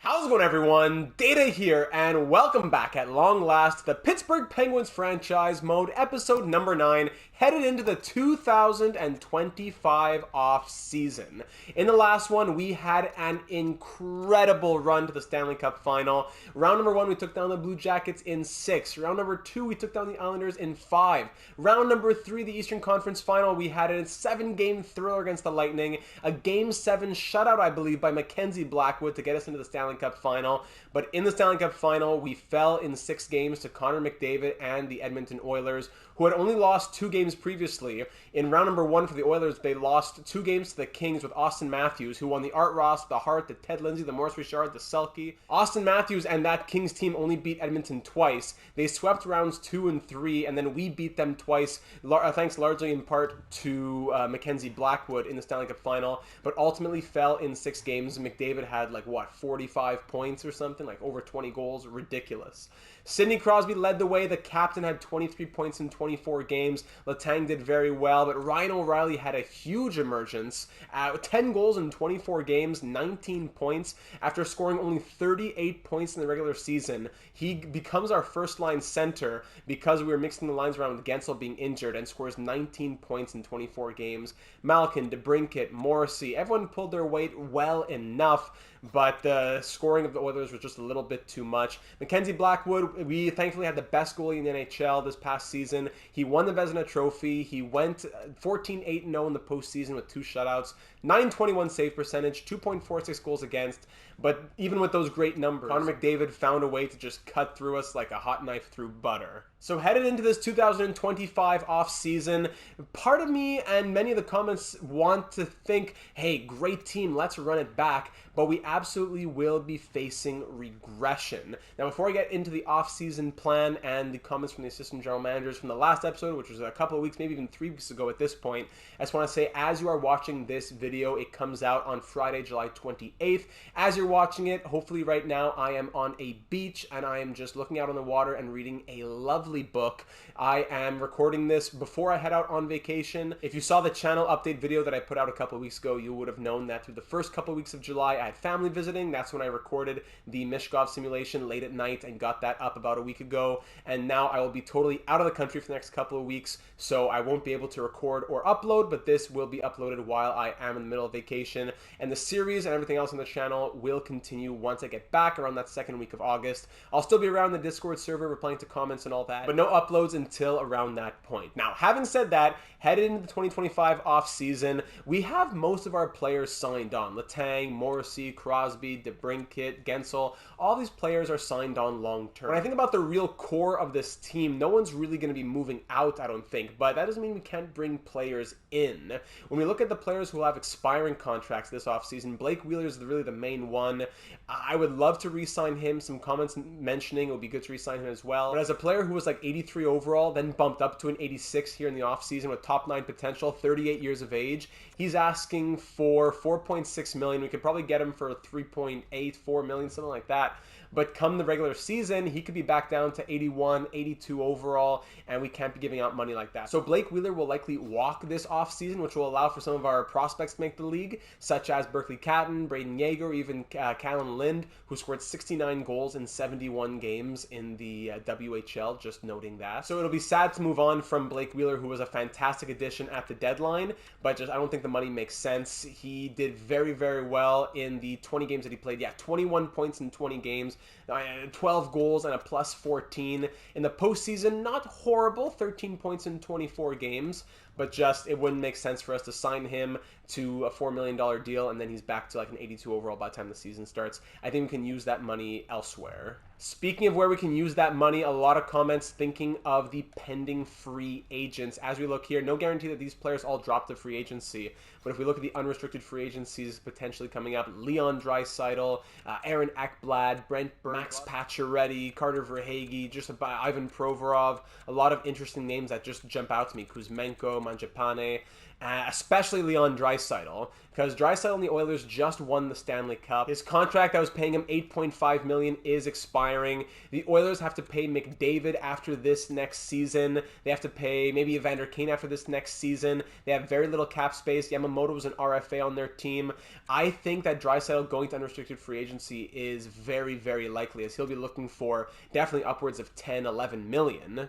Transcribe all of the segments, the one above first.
How's it going, everyone? Data here, and welcome back at long last to the Pittsburgh Penguins franchise mode, episode number 9, headed into the 2025 off-season. In the last one, we had an incredible run to the Stanley Cup Final. Round number 1, we took down the Blue Jackets in 6. Round number 2, we took down the Islanders in 5. Round number 3, the Eastern Conference Final, we had a 7-game thriller against the Lightning, a Game 7 shutout, I believe, by Mackenzie Blackwood to get us into the Stanley Cup Final. But in the Stanley Cup Final, we fell in 6 games to Connor McDavid and the Edmonton Oilers, who had only lost 2 games previously. In round number 1 for the Oilers, they lost 2 games to the Kings with Austin Matthews, who won the Art Ross, the Hart, the Ted Lindsay, the Maurice Richard, the Selke. Austin Matthews and that Kings team only beat Edmonton twice. They swept rounds 2 and 3, and then we beat them twice, thanks largely in part to Mackenzie Blackwood in the Stanley Cup Final, but ultimately fell in 6 games. McDavid had 45 points or something, over 20 goals, ridiculous. Sidney Crosby led the way. The captain had 23 points in 24 games. Letang did very well, but Ryan O'Reilly had a huge emergence. 10 goals in 24 games, 19 points. After scoring only 38 points in the regular season, he becomes our first-line center because we were mixing the lines around with Gensel being injured, and scores 19 points in 24 games. Malkin, DeBrincat, Morrissey, everyone pulled their weight well enough, but the scoring of the Oilers was just a little bit too much. Mackenzie Blackwood, we thankfully had the best goalie in the NHL this past season. He won the Vezina Trophy. He went 14-8-0 in the postseason with 2 shutouts, 921 save percentage, 2.46 goals against. But even with those great numbers, Connor McDavid found a way to just cut through us like a hot knife through butter. So headed into this 2025 off-season, part of me and many of the comments want to think, hey, great team, let's run it back. But we absolutely will be facing regression. Now, before I get into the off-season plan and the comments from the assistant general managers from the last episode, which was a couple of weeks, maybe even 3 weeks ago at this point, I just want to say, as you are watching this video, it comes out on Friday, July 28th. As you're watching it, hopefully right now, I am on a beach and I am just looking out on the water and reading a lovely book. I am recording this before I head out on vacation. If you saw the channel update video that I put out a couple of weeks ago, you would have known that through the first couple of weeks of July, I had family visiting. That's when I recorded the Mishkov simulation late at night and got that up about a week ago. And now I will be totally out of the country for the next couple of weeks, so I won't be able to record or upload, but this will be uploaded while I am in the middle of vacation. And the series and everything else on the channel will continue once I get back around that second week of August. I'll still be around the Discord server replying to comments and all that, but no uploads until around that point. Now, having said that, headed into the 2025 off-season, we have most of our players signed on. Letang, Morrissey, Crosby, DeBrincat, Gensel, all these players are signed on long-term. When I think about the real core of this team, no one's really going to be moving out, I don't think, but that doesn't mean we can't bring players in. When we look at the players who will have expiring contracts this offseason, Blake Wheeler is really the main one. I would love to re-sign him. Some comments mentioning it would be good to re-sign him as well. But as a player who was 83 overall, then bumped up to an 86 here in the offseason with top 9 potential, 38 years of age, he's asking for $4.6 million. We could probably get him for $3.8, $4 million, something like that. But come the regular season, he could be back down to 81, 82 overall, and we can't be giving out money like that. So Blake Wheeler will likely walk this offseason, which will allow for some of our prospects to make the league, such as Berkeley Catton, Braden Yeager, even Callan Lind, who scored 69 goals in 71 games in the WHL, just noting that. So it'll be sad to move on from Blake Wheeler, who was a fantastic addition at the deadline, but I don't think the money makes sense. He did very, very well in the 20 games that he played. Yeah, 21 points in 20 games. 12 goals and a plus 14. In the postseason, not horrible, 13 points in 24 games, but just it wouldn't make sense for us to sign him to a $4 million deal and then he's back to an 82 overall by the time the season starts. I think we can use that money elsewhere. Speaking of where we can use that money, a lot of comments thinking of the pending free agents. As we look here, no guarantee that these players all drop to free agency, but if we look at the unrestricted free agencies potentially coming up, Leon Draisaitl, Aaron Ekblad, Brent Burns, Max Pacioretty, Carter Verhaeghe, just about Ivan Provorov, a lot of interesting names that just jump out to me. Kuzmenko, Mangiapane, especially Leon Draisaitl, because Draisaitl and the Oilers just won the Stanley Cup. His contract that was paying him $8.5 million is expiring. The Oilers have to pay McDavid after this next season. They have to pay maybe Evander Kane after this next season. They have very little cap space. Yamamoto was an RFA on their team. I think that Draisaitl going to unrestricted free agency is very, very likely, as he'll be looking for definitely upwards of 10, 11 million.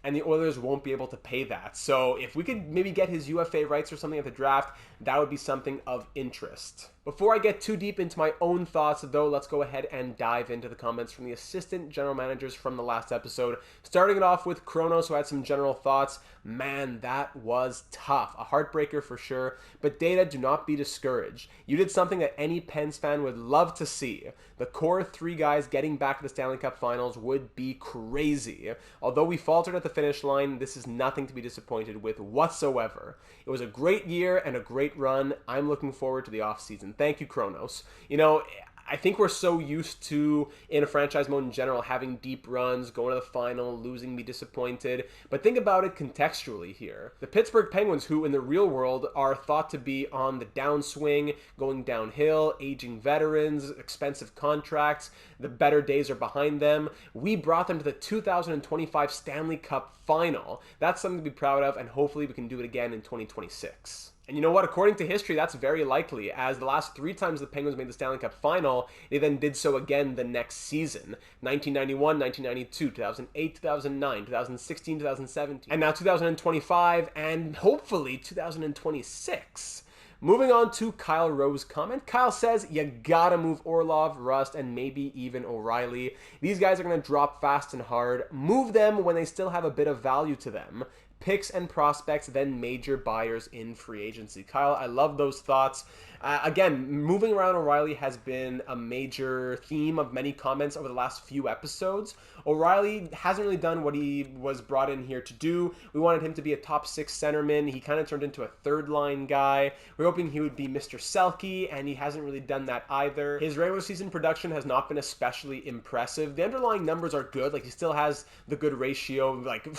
And the Oilers won't be able to pay that. So if we could maybe get his UFA rights or something at the draft, that would be something of interest. Before I get too deep into my own thoughts, though, let's go ahead and dive into the comments from the assistant general managers from the last episode. Starting it off with Kronos, who had some general thoughts. Man, that was tough. A heartbreaker for sure. But Data, do not be discouraged. You did something that any Pens fan would love to see. The core three guys getting back to the Stanley Cup Finals would be crazy. Although we faltered at the finish line, this is nothing to be disappointed with whatsoever. It was a great year and a great run. I'm looking forward to the offseason. Thank you, Kronos. You know, I think we're so used to, in a franchise mode in general, having deep runs, going to the final, losing, be disappointed. But think about it contextually here. The Pittsburgh Penguins, who in the real world are thought to be on the downswing, going downhill, aging veterans, expensive contracts, the better days are behind them. We brought them to the 2025 Stanley Cup Final. That's something to be proud of, and hopefully we can do it again in 2026. And you know what? According to history, that's very likely, as the last 3 times the Penguins made the Stanley Cup Final, they then did so again the next season. 1991, 1992, 2008, 2009, 2016, 2017, and now 2025, and hopefully 2026. Moving on to Kyle Rowe's comment. Kyle says, you gotta move Orlov, Rust, and maybe even O'Reilly. These guys are gonna drop fast and hard. Move them when they still have a bit of value to them. Picks and prospects, then major buyers in free agency. Kyle, I love those thoughts. Again, moving around O'Reilly has been a major theme of many comments over the last few episodes. O'Reilly hasn't really done what he was brought in here to do. We wanted him to be a top 6 centerman. He kind of turned into a third-line guy. We're hoping he would be Mr. Selke, and he hasn't really done that either. His regular season production has not been especially impressive. The underlying numbers are good. Like, he still has the good ratio, like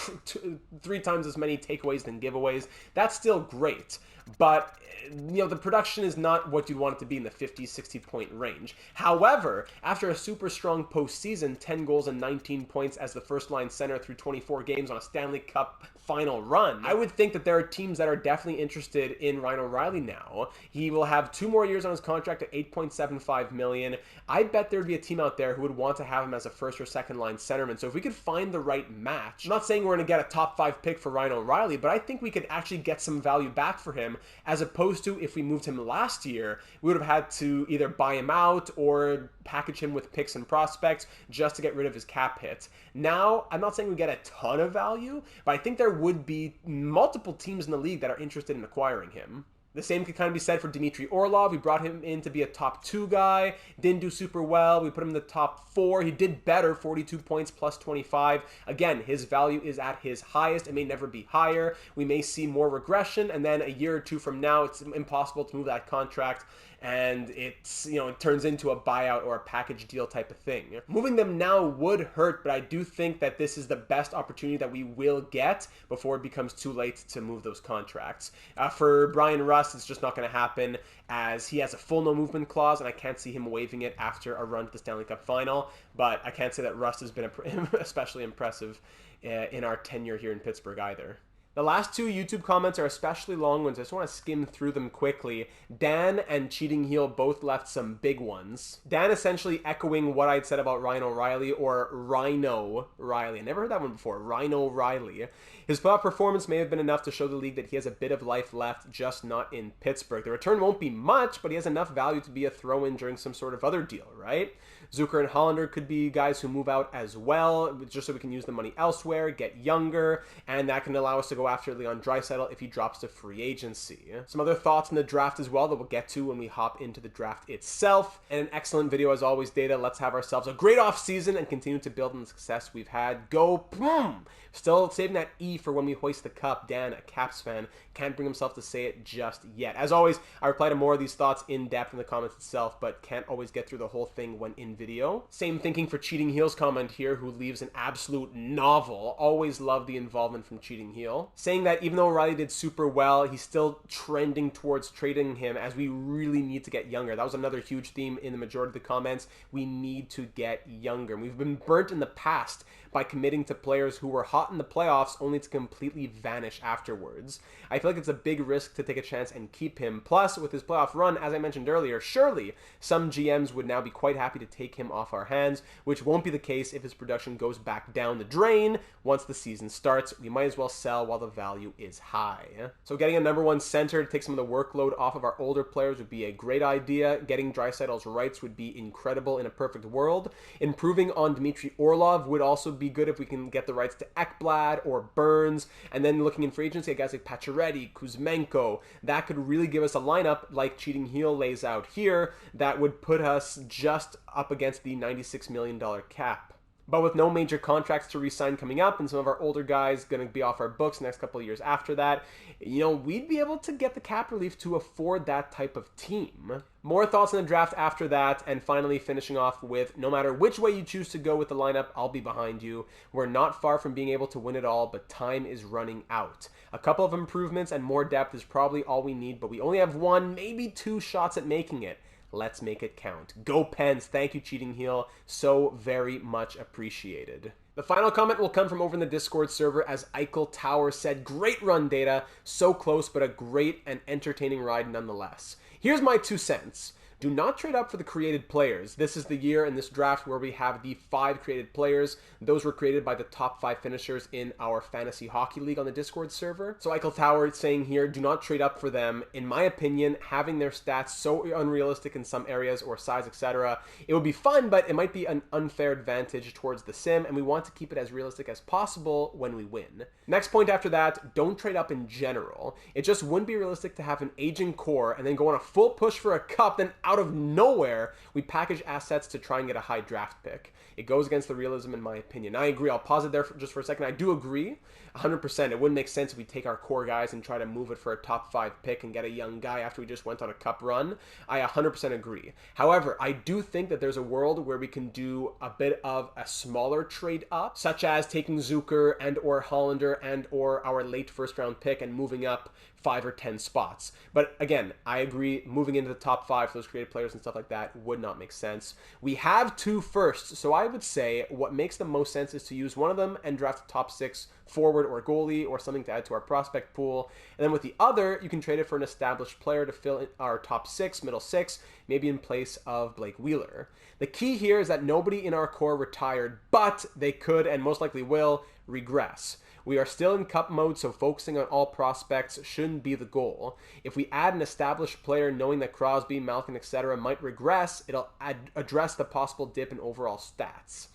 3 times as many takeaways than giveaways. That's still great. But, you know, the production is not what you'd want it to be in the 50, 60-point range. However, after a super strong postseason, 10 goals and 19 points as the first-line center through 24 games on a Stanley Cup Final run, I would think that there are teams that are definitely interested in Ryan O'Reilly now. He will have 2 more years on his contract at $8.75 million. I bet there would be a team out there who would want to have him as a first or second-line centerman. So if we could find the right match, I'm not saying we're going to get a top 5 pick for Ryan O'Reilly, but I think we could actually get some value back for him, as opposed to if we moved him last year, we would have had to either buy him out or package him with picks and prospects just to get rid of his cap hit. Now, I'm not saying we get a ton of value, but I think there would be multiple teams in the league that are interested in acquiring him. The same could kind of be said for Dmitry Orlov. We brought him in to be a top 2 guy. Didn't do super well. We put him in the top 4. He did better, 42 points plus 25. Again, his value is at his highest. It may never be higher. We may see more regression, and then a year or 2 from now, it's impossible to move that contract, and it's, you know, it turns into a buyout or a package deal type of thing. Moving them now would hurt, but I do think that this is the best opportunity that we will get before it becomes too late to move those contracts. For Brian Rust, it's just not going to happen, as he has a full no movement clause, and I can't see him waiving it after a run to the Stanley Cup Final. But I can't say that Rust has been especially impressive in our tenure here in Pittsburgh either. The last 2 YouTube comments are especially long ones. I just want to skim through them quickly. Dan and Cheating Heel both left some big ones. Dan essentially echoing what I'd said about Ryan O'Reilly, or Rhino Riley. I never heard that one before. Rhino Riley. His playoff performance may have been enough to show the league that he has a bit of life left, just not in Pittsburgh. The return won't be much, but he has enough value to be a throw-in during some sort of other deal, right? Zucker and Hollander could be guys who move out as well, just so we can use the money elsewhere, get younger, and that can allow us to go after Leon Draisaitl if he drops to free agency. Some other thoughts on the draft as well that we'll get to when we hop into the draft itself. And an excellent video as always, Data. Let's have ourselves a great offseason and continue to build on the success we've had. Go, boom! Still saving that E for when we hoist the cup. Dan, a Caps fan, can't bring himself to say it just yet. As always, I reply to more of these thoughts in depth in the comments itself, but can't always get through the whole thing when in video. Same thinking for Cheating Heel's comment here, who leaves an absolute novel. Always love the involvement from Cheating Heel. Saying that even though O'Reilly did super well, he's still trending towards trading him, as we really need to get younger. That was another huge theme in the majority of the comments. We need to get younger. We've been burnt in the past by committing to players who were hot in the playoffs only to completely vanish afterwards. I feel like it's a big risk to take a chance and keep him. Plus, with his playoff run, as I mentioned earlier, surely some GMs would now be quite happy to take him off our hands, which won't be the case if his production goes back down the drain once the season starts. We might as well sell while the value is high. So getting a number one center to take some of the workload off of our older players would be a great idea. Getting Draisaitl's rights would be incredible in a perfect world. Improving on Dmitry Orlov would also be good if we can get the rights to Ekblad or Burns, and then looking in free agency at guys like Pacioretty, Kuzmenko. That could really give us a lineup like Cheating Heel lays out here that would put us just up against the $96 million cap. But with no major contracts to re-sign coming up and some of our older guys going to be off our books next couple of years after that, we'd be able to get the cap relief to afford that type of team. More thoughts on the draft after that, and finally finishing off with, no matter which way you choose to go with the lineup, I'll be behind you. We're not far from being able to win it all, but time is running out. A couple of improvements and more depth is probably all we need, but we only have one, maybe two shots at making it. Let's make it count. Go Pens. Thank you, Cheating Heel. So very much appreciated. The final comment will come from over in the Discord server, as Eichel Tower said, great run data, so close, but a great and entertaining ride nonetheless. Here's my 2 cents. Do not trade up for the created players. This is the year in this draft where we have the 5 created players. Those were created by the top 5 finishers in our fantasy hockey league on the Discord server. So Eichel Tower is saying here, do not trade up for them. In my opinion, having their stats so unrealistic in some areas or size, etc., it would be fun, but it might be an unfair advantage towards the sim, and we want to keep it as realistic as possible when we win. Next point after that, don't trade up in general. It just wouldn't be realistic to have an aging core and then go on a full push for a cup, then out of nowhere, we package assets to try and get a high draft pick. It goes against the realism in my opinion. I agree. I'll pause it there just for a second. I do agree 100%. It wouldn't make sense if we take our core guys and try to move it for a top 5 pick and get a young guy after we just went on a cup run. I 100% agree. However, I do think that there's a world where we can do a bit of a smaller trade up, such as taking Zucker and or Hollander and or our late first round pick and moving up 5 or 10 spots. But again, I agree, moving into the top 5 for those creative players and stuff like that would not make sense. We have 2 firsts, so I would say what makes the most sense is to use one of them and draft a top 6 forward or goalie or something to add to our prospect pool. And then with the other, you can trade it for an established player to fill in our top 6, middle 6, maybe in place of Blake Wheeler. The key here is that nobody in our core retired, but they could and most likely will regress. We are still in cup mode, so focusing on all prospects shouldn't be the goal. If we add an established player knowing that Crosby, Malkin, etc. might regress, it'll address the possible dip in overall stats.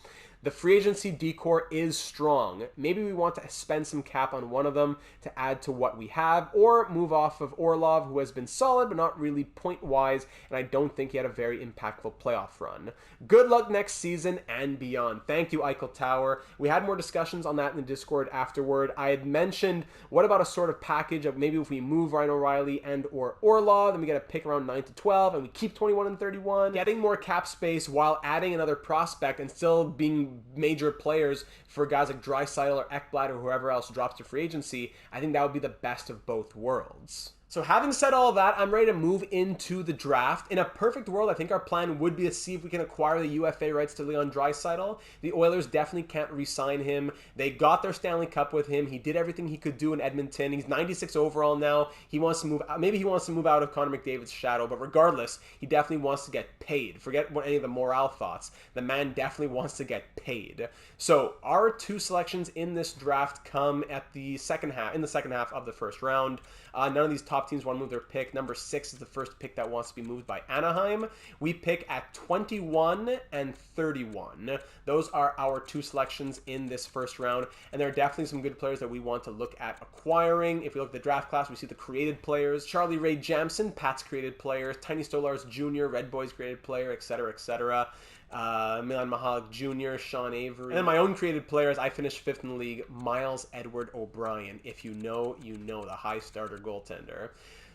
The free agency decor is strong. Maybe we want to spend some cap on one of them to add to what we have, or move off of Orlov, who has been solid but not really point-wise, and I don't think he had a very impactful playoff run. Good luck next season and beyond. Thank you, Eichel Tower. We had more discussions on that in the Discord afterward. I had mentioned, what about a sort of package of maybe if we move Ryan O'Reilly and or Orlov, then we get a pick around 9 to 12, and we keep 21 and 31, getting more cap space while adding another prospect and still being major players for guys like Draisaitl or Ekblad or whoever else drops to free agency. I think that would be the best of both worlds. So having said all of that, I'm ready to move into the draft. In a perfect world, I think our plan would be to see if we can acquire the UFA rights to Leon Draisaitl. The Oilers definitely can't re-sign him. They got their Stanley Cup with him. He did everything he could do in Edmonton. He's 96 overall now. He wants to move. Maybe he wants to move out of Connor McDavid's shadow, but regardless, he definitely wants to get paid. Forget what any of the morale thoughts. The man definitely wants to get paid. So our 2 selections in this draft come at the second half of the first round. None of these top teams want to move their pick. Number 6 is the first pick that wants to be moved by Anaheim. We pick at 21 and 31. Those are our 2 selections in this first round, and there are definitely some good players that we want to look at acquiring. If we look at the draft class, we see the created players. Charlie Ray Jamson, Pat's created players. Tiny Stolars Jr., Red Boys created player, etc., etc. Milan Mahalik Jr., Sean Avery. And then my own created players, I finished 5th in the league, Miles Edward O'Brien. If you know, you know, the high starter goaltender.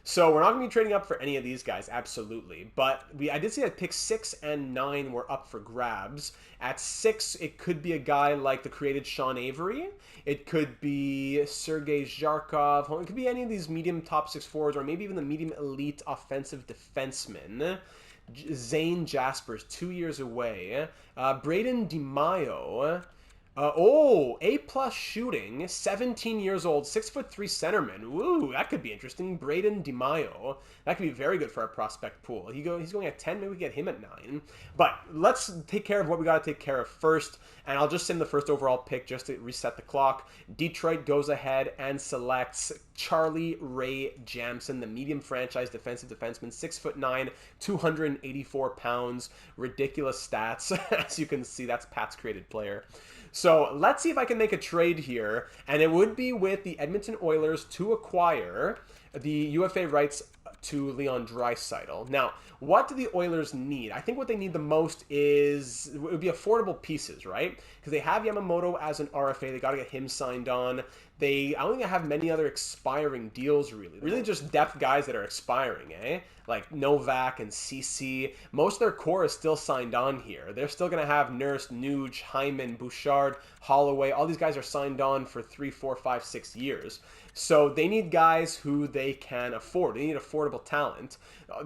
So we're not going to be trading up for any of these guys, absolutely. But I did see that picks 6 and 9 were up for grabs. At 6, it could be a guy like the created Sean Avery. It could be Sergei Zharkov. It could be any of these medium top 6 forwards, or maybe even the medium elite offensive defenseman. Zane Jaspers, 2 years away. Braden DiMaio. A+ shooting, 17 years old, 6'3" centerman. Woo, that could be interesting. Braden DiMaio. That could be very good for our prospect pool. He's going at 10, maybe we get him at 9. But let's take care of what we got to take care of first. And I'll just send the first overall pick just to reset the clock. Detroit goes ahead and selects Charlie Ray Jamson, the medium franchise defensive defenseman, 6'9", 284 pounds. Ridiculous stats. As you can see, that's Pat's created player. So let's see if I can make a trade here, and it would be with the Edmonton Oilers to acquire the UFA rights to Leon Draisaitl. Now, what do the Oilers need? I think what they need the most is, it would be affordable pieces, right? Because they have Yamamoto as an RFA. They got to get him signed on. I don't think they have many other expiring deals, really. Really just depth guys that are expiring, eh? Like Novak and CC. Most of their core is still signed on here. They're still going to have Nurse, Nuge, Hyman, Bouchard, Holloway. All these guys are signed on for 3, 4, 5, 6 years. So they need guys who they can afford. They need affordable talent.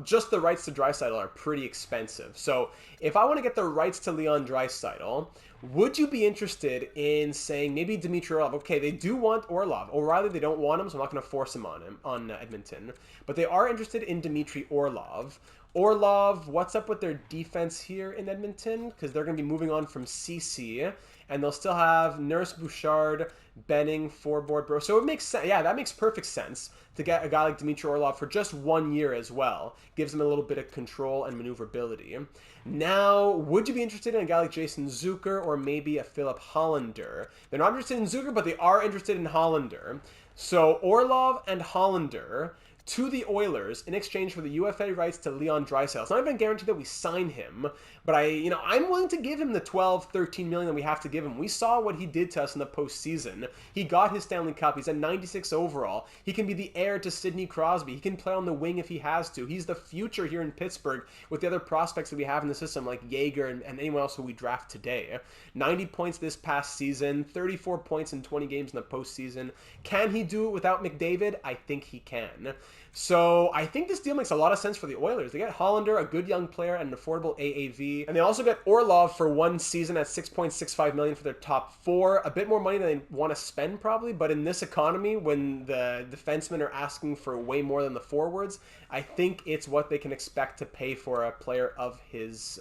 Just the rights to Draisaitl are pretty expensive. So if I want to get the rights to Leon Draisaitl, would you be interested in saying maybe Dmitry Orlov? Okay, they do want Orlov. O'Reilly, they don't want him, so I'm not going to force him on Edmonton. But they are interested in Dmitry Orlov. Orlov, what's up with their defense here in Edmonton? Because they're going to be moving on from CC, and they'll still have Nurse, Bouchard, Benning, Forboard, Bro. So it makes sense. Yeah, that makes perfect sense to get a guy like Dmitry Orlov for just 1 year as well. Gives him a little bit of control and maneuverability. Now, would you be interested in a guy like Jason Zucker or maybe a Philip Hollander? They're not interested in Zucker, but they are interested in Hollander. So Orlov and Hollander to the Oilers in exchange for the UFA rights to Leon Draisaitl. It's not even guaranteed that we sign him, but I'm willing to give him the 12, 13 million that we have to give him. We saw what he did to us in the postseason. He got his Stanley Cup. He's at 96 overall. He can be the heir to Sidney Crosby. He can play on the wing if he has to. He's the future here in Pittsburgh with the other prospects that we have in the system like Jaeger and anyone else who we draft today. 90 points this past season, 34 points in 20 games in the postseason. Can he do it without McDavid? I think he can. So I think this deal makes a lot of sense for the Oilers. They get Hollander, a good young player, and an affordable AAV. And they also get Orlov for 1 season at $6.65 million for their top 4. A bit more money than they want to spend probably, but in this economy, when the defensemen are asking for way more than the forwards, I think it's what they can expect to pay for a player of his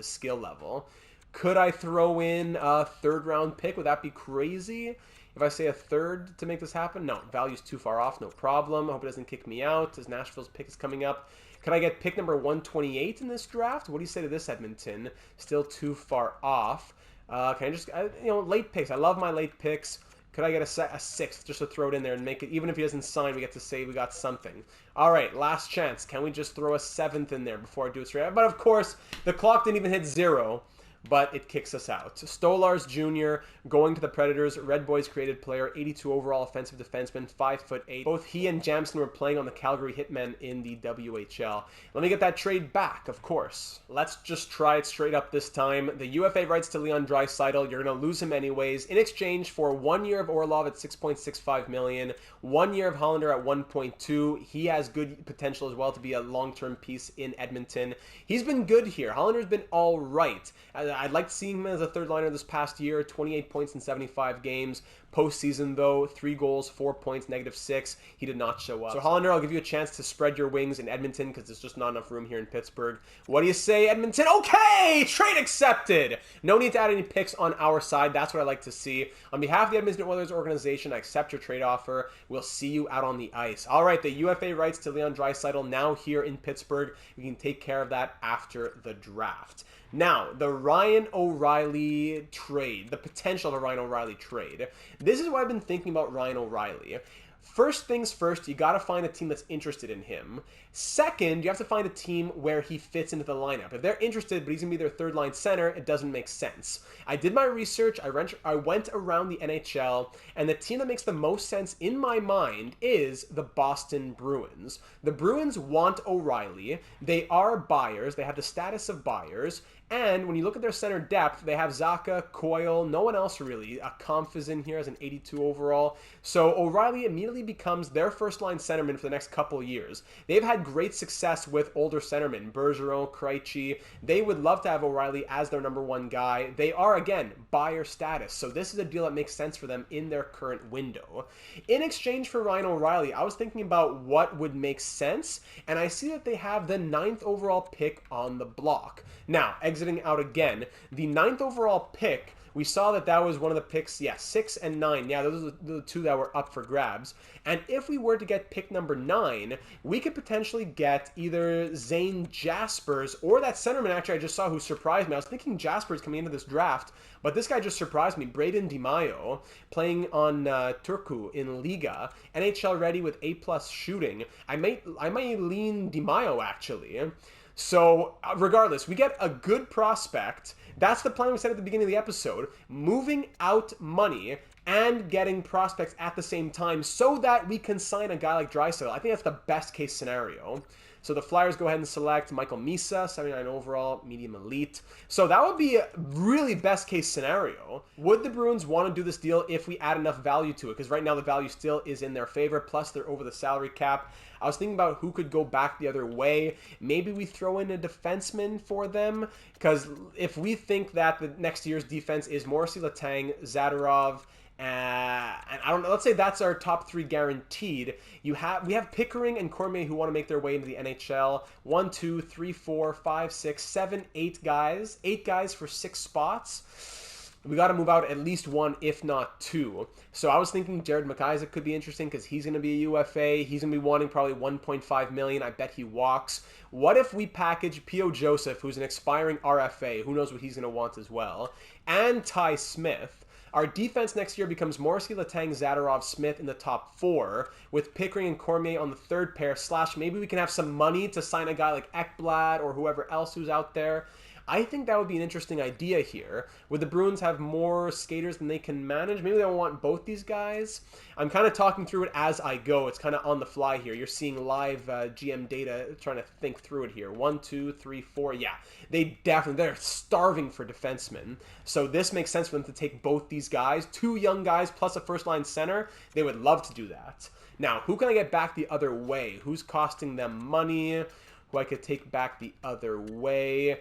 skill level. Could I throw in a 3rd round pick? Would that be crazy? If I say a 3rd to make this happen? No, value's too far off, no problem. I hope it doesn't kick me out as Nashville's pick is coming up. Can I get pick number 128 in this draft? What do you say to this, Edmonton? Still too far off. Can I just, late picks. I love my late picks. Could I get a 6th just to throw it in there and make it, even if he doesn't sign, we get to say we got something. All right, last chance. Can we just throw a 7th in there before I do it straight? But of course, the clock didn't even hit 0. But it kicks us out. Stolars Jr. going to the Predators. Red Boys created player, 82 overall offensive defenseman, 5'8". Both he and Jamson were playing on the Calgary Hitmen in the WHL. Let me get that trade back, of course. Let's just try it straight up this time. The UFA rights to Leon Draisaitl. You're going to lose him anyways. In exchange for 1 year of Orlov at $6.65 million, 1 year of Hollander at $1.2. He has good potential as well to be a long-term piece in Edmonton. He's been good here. Hollander's been all right. I'd like to see him as a 3rd liner this past year, 28 points in 75 games. Postseason, though, 3 goals, 4 points, -6. He did not show up. So, Hollander, I'll give you a chance to spread your wings in Edmonton because there's just not enough room here in Pittsburgh. What do you say, Edmonton? Okay! Trade accepted! No need to add any picks on our side. That's what I like to see. On behalf of the Edmonton Oilers organization, I accept your trade offer. We'll see you out on the ice. All right, the UFA rights to Leon Draisaitl now here in Pittsburgh. We can take care of that after the draft. Now, the Ryan O'Reilly trade, the potential of a Ryan O'Reilly trade. This is what I've been thinking about Ryan O'Reilly. First things first, you got to find a team that's interested in him. Second, you have to find a team where he fits into the lineup. If they're interested, but he's going to be their third line center, it doesn't make sense. I did my research, I went around the NHL, and the team that makes the most sense in my mind is the Boston Bruins. The Bruins want O'Reilly. They are buyers. They have the status of buyers. And when you look at their center depth, they have Zacha, Coyle, no one else really. Kampf is in here as an 82 overall. So O'Reilly immediately becomes their first-line centerman for the next couple years. They've had great success with older centermen, Bergeron, Krejci. They would love to have O'Reilly as their number one guy. They are, again, buyer status. So this is a deal that makes sense for them in their current window. In exchange for Ryan O'Reilly, I was thinking about what would make sense, and I see that they have the 9th overall pick on the block. Now, exiting out again, the 9th overall pick, we saw that was one of the picks, 6 and 9. Yeah, those are the two that were up for grabs. And if we were to get pick number 9, we could potentially get either Zane Jaspers or that centerman actually I just saw who surprised me. I was thinking Jaspers coming into this draft, but this guy just surprised me. Braden DiMaio, playing on Turku in Liga, NHL ready with A+ shooting. I might lean DiMaio actually. So, regardless, we get a good prospect. That's the plan we said at the beginning of the episode. Moving out money and getting prospects at the same time so that we can sign a guy like Draisaitl. I think that's the best case scenario. So the Flyers go ahead and select Michael Misa, 79 overall, medium elite. So that would be a really best case scenario. Would the Bruins want to do this deal if we add enough value to it? Because right now the value still is in their favor, plus they're over the salary cap. I was thinking about who could go back the other way. Maybe we throw in a defenseman for them, because if we think that the next year's defense is Morrissey, Letang, Zadorov, and I don't know, let's say that's our top 3 guaranteed. We have Pickering and Cormier who want to make their way into the NHL. 1, 2, 3, 4, 5, 6, 7, 8 guys. 8 guys for 6 spots. We got to move out at least 1, if not 2. So I was thinking Jared McIsaac could be interesting because he's going to be a UFA. He's going to be wanting probably $1.5 million. I bet he walks. What if we package P.O. Joseph, who's an expiring RFA? Who knows what he's going to want as well? And Ty Smith. Our defense next year becomes Morrissey, Letang, Zadorov, Smith in the top 4, with Pickering and Cormier on the third pair, / maybe we can have some money to sign a guy like Ekblad or whoever else who's out there. I think that would be an interesting idea here. Would the Bruins have more skaters than they can manage? Maybe they don't want both these guys. I'm kind of talking through it as I go. It's kind of on the fly here. You're seeing live GM data trying to think through it here. 1, 2, 3, 4. Yeah, they're starving for defensemen. So this makes sense for them to take both these guys. 2 young guys plus a first-line center. They would love to do that. Now, who can I get back the other way? Who's costing them money? Who I could take back the other way?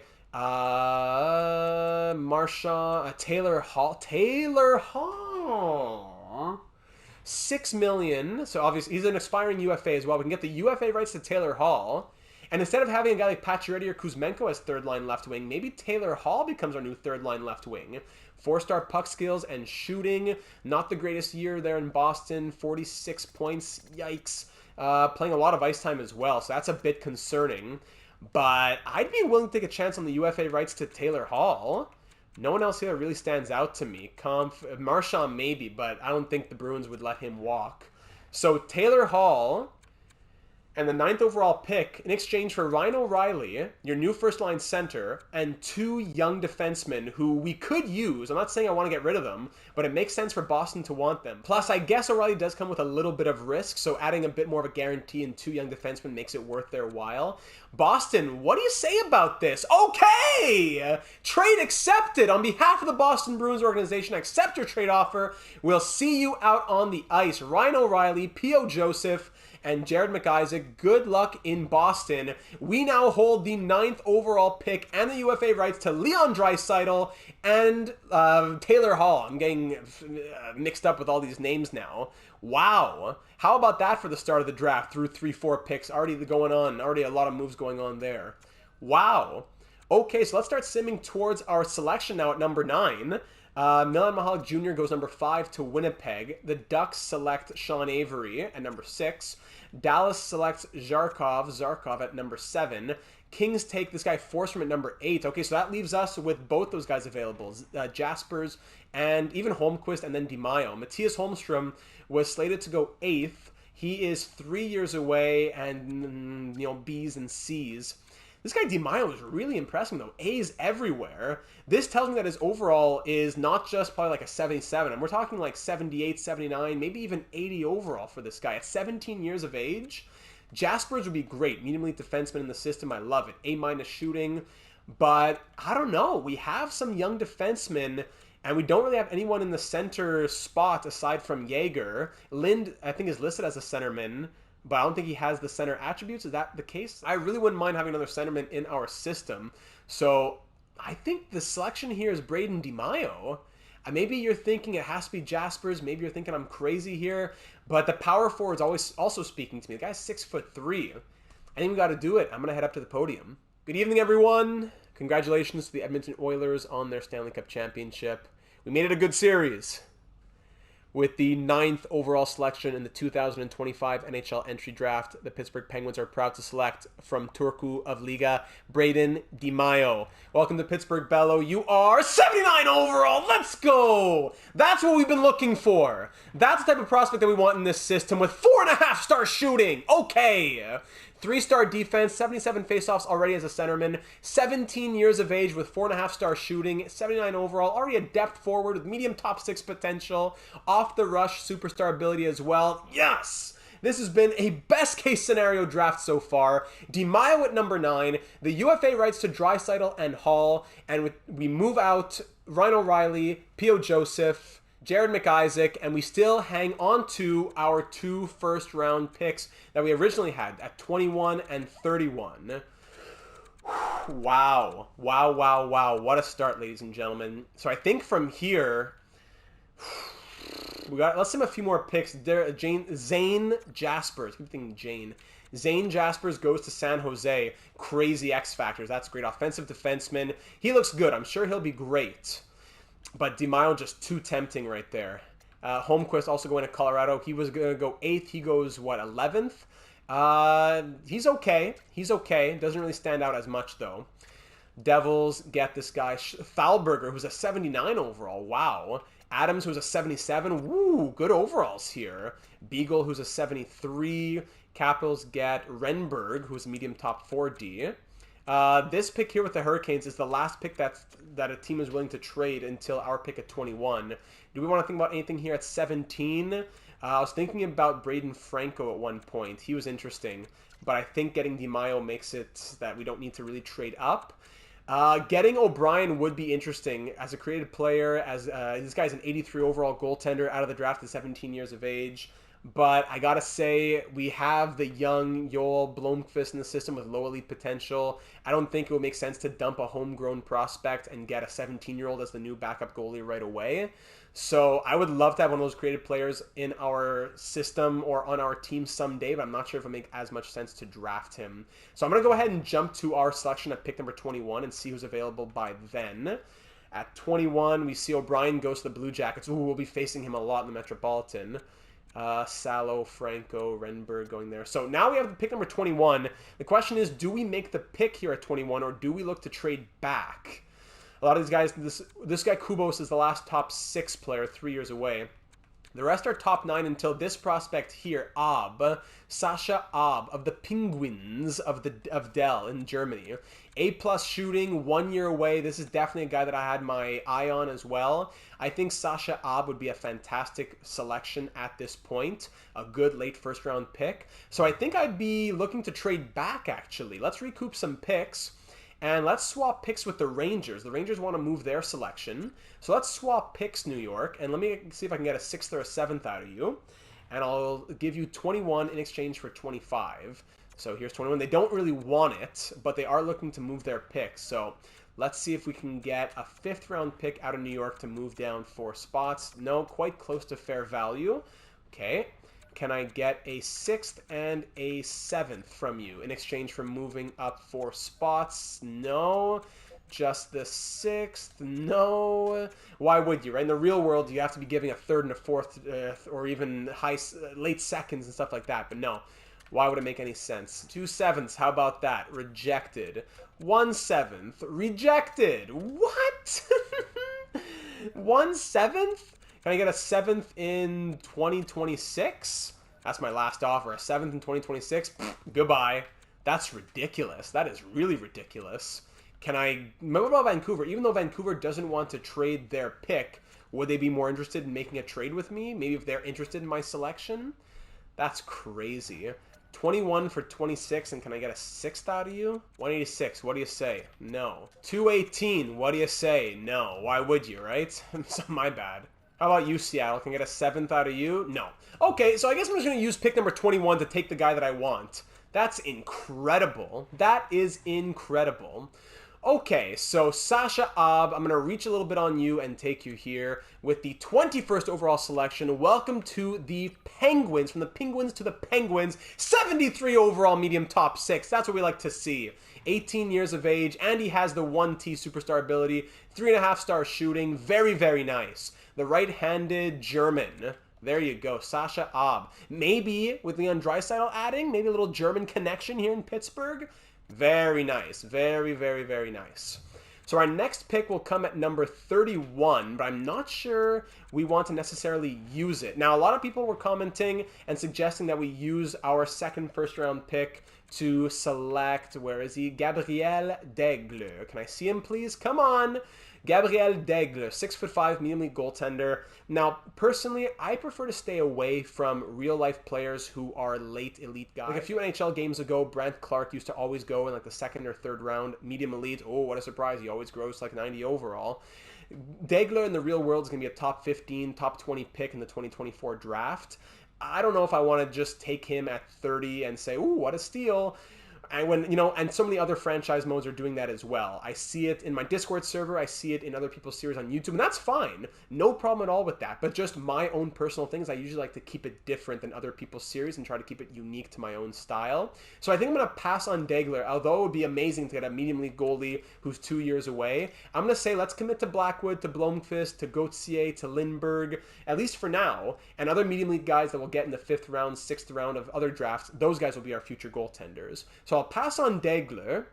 Marchand, Taylor Hall, $6 million. So obviously he's an expiring UFA as well. We can get the UFA rights to Taylor Hall, and instead of having a guy like Pacioretty or Kuzmenko as third line left wing, maybe Taylor Hall becomes our new third line left wing. 4-star puck skills and shooting. Not the greatest year there in Boston. 46 points. Yikes. Playing a lot of ice time as well, so that's a bit concerning. But I'd be willing to take a chance on the UFA rights to Taylor Hall. No one else here really stands out to me. Marchand maybe, but I don't think the Bruins would let him walk. So Taylor Hall and the 9th overall pick in exchange for Ryan O'Reilly, your new first-line center, and 2 young defensemen who we could use. I'm not saying I want to get rid of them, but it makes sense for Boston to want them. Plus, I guess O'Reilly does come with a little bit of risk, so adding a bit more of a guarantee in 2 young defensemen makes it worth their while. Boston, what do you say about this? Okay! Trade accepted! On behalf of the Boston Bruins organization, I accept your trade offer. We'll see you out on the ice. Ryan O'Reilly, P.O. Joseph, and Jared McIsaac, good luck in Boston. We now hold the 9th overall pick and the UFA rights to Leon Draisaitl and Taylor Hall. I'm getting mixed up with all these names now. Wow. How about that for the start of the draft through 3-4 picks? Already going on. Already a lot of moves going on there. Wow. Okay, so let's start simming towards our selection now at number 9. Milan Mahalik Jr. goes number 5 to Winnipeg. The Ducks select Sean Avery at number 6. Dallas selects Zarkov at number 7. Kings take this guy Forsman at number 8. Okay, so that leaves us with both those guys available. Jaspers and even Holmquist and then DiMaio. Matthias Holmstrom was slated to go 8th. He is 3 years away, and, you know, B's and C's. This guy DiMaio is really impressing, though. A's everywhere. This tells me that his overall is not just probably like a 77. And we're talking like 78, 79, maybe even 80 overall for this guy. At 17 years of age, Jaspers would be great. Medium elite defenseman in the system. I love it. A- shooting. But I don't know. We have some young defensemen, and we don't really have anyone in the center spot aside from Jaeger. Lind, I think, is listed as a centerman, but I don't think he has the center attributes. Is that the case? I really wouldn't mind having another centerman in our system. So I think the selection here is Braden DiMaio. Maybe you're thinking it has to be Jaspers. Maybe you're thinking I'm crazy here. But the power forward's always also speaking to me. The guy's 6'3". I think we got to do it. I'm going to head up to the podium. Good evening, everyone. Congratulations to the Edmonton Oilers on their Stanley Cup championship. We made it a good series. With the 9th overall selection in the 2025 NHL entry draft, the Pittsburgh Penguins are proud to select from Turku of Liga, Braden DiMaio. Welcome to Pittsburgh Bello. You are 79 overall. Let's go. That's what we've been looking for. That's the type of prospect that we want in this system with 4.5-star shooting. Okay. 3-star defense, 77 faceoffs already as a centerman, 17 years of age with 4.5-star shooting, 79 overall, already a depth forward with medium top 6 potential, off the rush superstar ability as well. Yes! This has been a best case scenario draft so far. DiMaio at number 9, the UFA rights to Draisaitl and Hall, and we move out Ryan O'Reilly, P.O. Joseph, Jared McIsaac, and we still hang on to our 2 first-round picks that we originally had at 21 and 31. Wow. Wow, wow, wow. What a start, ladies and gentlemen. So I think from here, let's see a few more picks. Zane Jaspers. Keep thinking Jane. Zane Jaspers goes to San Jose. Crazy X factors. That's great. Offensive defenseman. He looks good. I'm sure he'll be great. But DiMaio just too tempting right there. Holmquist also going to Colorado. He was going to go 8th. He goes, what, 11th? He's okay. He's okay. Doesn't really stand out as much, though. Devils get this guy. Thalberger, who's a 79 overall. Wow. Adams, who's a 77. Woo, good overalls here. Beagle, who's a 73. Capitals get Renberg, who's a medium top 4D. This pick here with the Hurricanes is the last pick that a team is willing to trade until our pick at 21. Do we want to think about anything here at 17? I was thinking about Braden Franco at one point. He was interesting, but I think getting DiMaio makes it that we don't need to really trade up. Getting O'Brien would be interesting as a creative player. As this guy's an 83 overall goaltender out of the draft at 17 years of age. But I gotta say, we have the young Joel Blomqvist in the system with low elite potential. I don't think it would make sense to dump a homegrown prospect and get a 17-year-old as the new backup goalie right away. So I would love to have one of those creative players in our system or on our team someday, but I'm not sure if it would make as much sense to draft him. So I'm going to go ahead and jump to our selection at pick number 21 and see who's available by then. At 21, we see O'Brien goes to the Blue Jackets. Ooh, we'll be facing him a lot in the Metropolitan. Salo, Franco, Renberg going there. So now we have the pick number 21. The question is, do we make the pick here at 21 or do we look to trade back? A lot of these guys, this guy Kubos is the last top 6 player, 3 years away. The rest are top 9 until this prospect here, Sasha Ab of the Penguins of Dell in Germany. A+ shooting, 1 year away. This is definitely a guy that I had my eye on as well. I think Sasha Ab would be a fantastic selection at this point. A good late first round pick. So I think I'd be looking to trade back actually. Let's recoup some picks. And let's swap picks with the Rangers. The Rangers want to move their selection. So let's swap picks, New York. And let me see if I can get a 6th or a 7th out of you. And I'll give you 21 in exchange for 25. So here's 21. They don't really want it, but they are looking to move their picks. So let's see if we can get a 5th round pick out of New York to move down 4 spots. No, quite close to fair value. Okay. Can I get a 6th and a 7th from you in exchange for moving up 4 spots? No. Just the 6th? No. Why would you, right? In the real world, you have to be giving a 3rd and a 4th or even late seconds and stuff like that. But no. Why would it make any sense? 2 7ths. How about that? Rejected. 1 7th. Rejected. What? 1 7th? Can I get a 7th in 2026? That's my last offer. A 7th in 2026? Goodbye. That's ridiculous. That is really ridiculous. What about Vancouver? Even though Vancouver doesn't want to trade their pick, would they be more interested in making a trade with me? Maybe if they're interested in my selection? That's crazy. 21 for 26, and can I get a 6th out of you? 186, what do you say? No. 218, what do you say? No. Why would you, right? My bad. How about you, Seattle? Can I get a 7th out of you? No. Okay, so I guess I'm just going to use pick number 21 to take the guy that I want. That's incredible. That is incredible. Okay, so Sasha Ab, I'm going to reach a little bit on you and take you here with the 21st overall selection. Welcome to the Penguins, from the Penguins to the Penguins. 73 overall medium top 6. That's what we like to see. 18 years of age, and he has the 1T superstar ability, 3.5 star shooting. Very, very nice. The right-handed German. There you go, Sasha Ab. Maybe with Leon Draisaitl adding, maybe a little German connection here in Pittsburgh. Very nice. Very, very, very nice. So our next pick will come at number 31, but I'm not sure we want to necessarily use it. Now, a lot of people were commenting and suggesting that we use our second first-round pick to select, where is he? Gabriel Daigle. Can I see him, please? Come on! Gabriel Daigle, 6'5", medium league goaltender. Now, personally, I prefer to stay away from real-life players who are late elite guys. Like a few NHL games ago, Brent Clark used to always go in like the 2nd or 3rd round, medium elite. Oh, what a surprise. He always grows like 90 overall. Daigle in the real world is going to be a top 15, top 20 pick in the 2024 draft. I don't know if I want to just take him at 30 and say, ooh, what a steal. And when, and so many other franchise modes are doing that as well. I see it in my Discord server. I see it in other people's series on YouTube, and that's fine. No problem at all with that. But just my own personal things, I usually like to keep it different than other people's series and try to keep it unique to my own style. So I think I'm going to pass on Daigle, although it would be amazing to get a medium league goalie who's 2 years away. I'm going to say let's commit to Blackwood, to Blomqvist, to Gauthier, to Lindbergh, at least for now. And other medium league guys that we'll get in the 5th round, 6th round of other drafts, those guys will be our future goaltenders. So I'll pass on Daigle.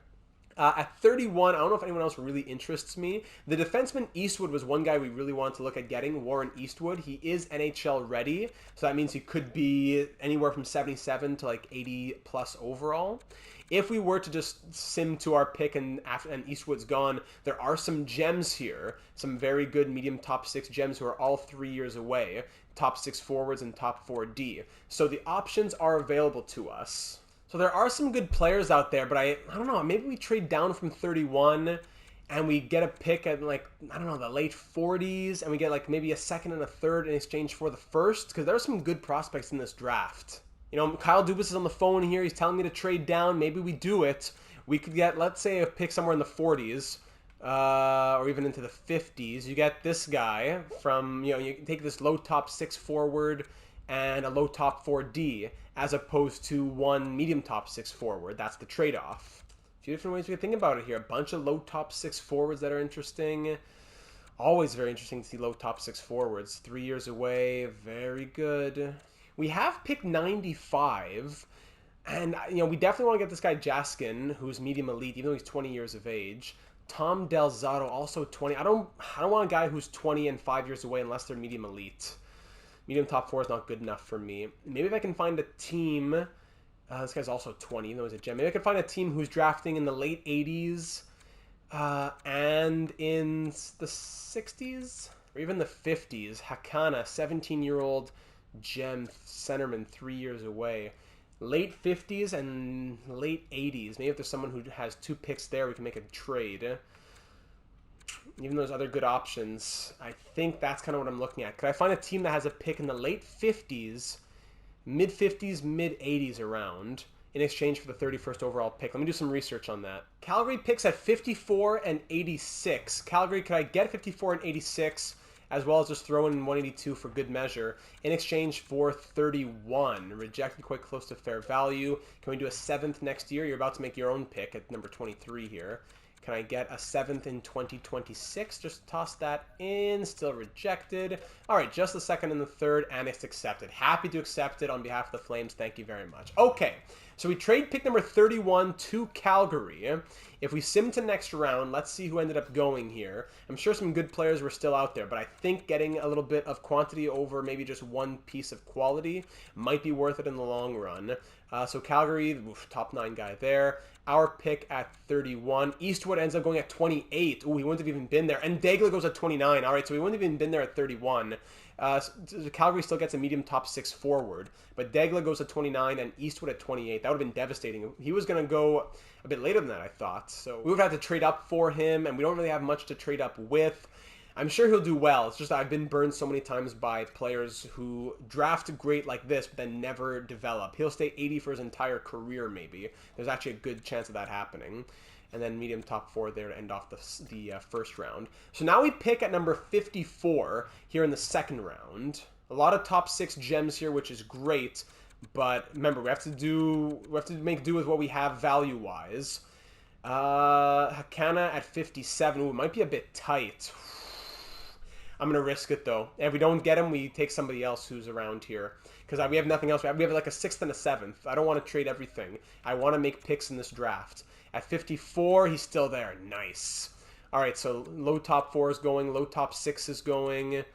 At 31, I don't know if anyone else really interests me. The defenseman Eastwood was one guy we really wanted to look at getting, Warren Eastwood. He is NHL ready, so that means he could be anywhere from 77 to like 80 plus overall. If we were to just sim to our pick and Eastwood's gone, there are some gems here, some very good medium top 6 gems who are all 3 years away, top 6 forwards and top 4D. So the options are available to us. So there are some good players out there, but I don't know, maybe we trade down from 31 and we get a pick at like, I don't know, the late 40s, and we get like maybe a 2nd and a 3rd in exchange for the 1st, because there are some good prospects in this draft. Kyle Dubas is on the phone here. He's telling me to trade down. Maybe we do it. We could get, let's say, a pick somewhere in the 40s, or even into the 50s. You get this guy from, you take this low top 6 forward and a low top 4D, as opposed to one medium top 6 forward. That's the trade-off. A few different ways we can think about it here. A bunch of low top 6 forwards that are interesting. Always very interesting to see low top 6 forwards. 3 years away. Very good. We have pick 95, and we definitely want to get this guy Jaskin, who's medium elite, even though he's 20 years of age. Tom Del Zotto, also 20. I don't want a guy who's 20 and 5 years away unless they're medium elite. Medium top 4 is not good enough for me. Maybe if I can find a team... this guy's also 20, even though he's a gem. Maybe I can find a team who's drafting in the late 80s and in the 60s or even the 50s. Hakana, 17-year-old gem centerman, 3 years away. Late 50s and late 80s. Maybe if there's someone who has 2 picks there, we can make a trade. Even though there's other good options, I think that's kind of what I'm looking at. Could I find a team that has a pick in the late 50s, mid-50s, mid-80s around, in exchange for the 31st overall pick? Let me do some research on that. Calgary picks at 54 and 86. Calgary, could I get 54 and 86, as well as just throw in 182 for good measure, in exchange for 31? Rejected, quite close to fair value. Can we do a 7th next year? You're about to make your own pick at number 23 here. Can I get a 7th in 2026? Just toss that in. Still rejected. All right, just the 2nd and the 3rd, and it's accepted. Happy to accept it on behalf of the Flames. Thank you very much. Okay, so we trade pick number 31 to Calgary. If we sim to next round, let's see who ended up going here. I'm sure some good players were still out there, but I think getting a little bit of quantity over maybe just one piece of quality might be worth it in the long run. So Calgary, top 9 guy there. Our pick at 31. Eastwood ends up going at 28. Ooh, he wouldn't have even been there. And Daigle goes at 29. All right, so he wouldn't have even been there at 31. So Calgary still gets a medium top 6 forward. But Daigle goes at 29 and Eastwood at 28. That would have been devastating. He was going to go a bit later than that, I thought. So we would have had to trade up for him, and we don't really have much to trade up with. I'm sure he'll do well. It's just I've been burned so many times by players who draft great like this, but then never develop. He'll stay 80 for his entire career, maybe. There's actually a good chance of that happening. And then medium top 4 there to end off the first round. So now we pick at number 54 here in the second round. A lot of top 6 gems here, which is great. But remember, we have to make do with what we have value-wise. Hakana at 57. Ooh, it might be a bit tight. I'm going to risk it, though. If we don't get him, we take somebody else who's around here. Because we have nothing else. We have like a 6th and a 7th. I don't want to trade everything. I want to make picks in this draft. At 54, he's still there. Nice. All right, so low top 4 is going. Low top 6 is going.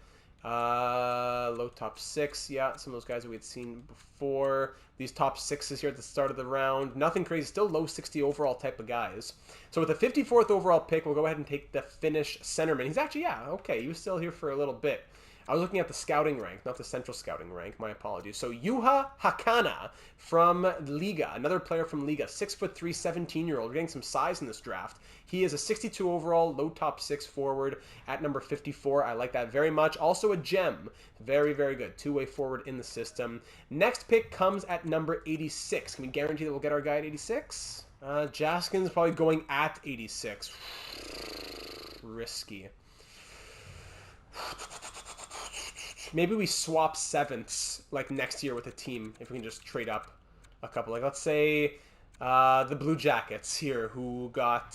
Low top 6. Yeah, some of those guys that we had seen before. These top 6s here at the start of the round. Nothing crazy. Still low 60 overall type of guys. So with the 54th overall pick, we'll go ahead and take the Finnish centerman. He's actually, yeah, okay. He was still here for a little bit. I was looking at the scouting rank, not the central scouting rank. My apologies. So Juha Hakana from Liga, another player from Liga, 6'3", 17-year-old. We're getting some size in this draft. He is a 62 overall, low top 6 forward at number 54. I like that very much. Also a gem. Very, very good. Two-way forward in the system. Next pick comes at number 86. Can we guarantee that we'll get our guy at 86? Jaskin's probably going at 86. Risky. Maybe we swap 7ths like next year with a team if we can just trade up a couple. Like let's say the Blue Jackets here who got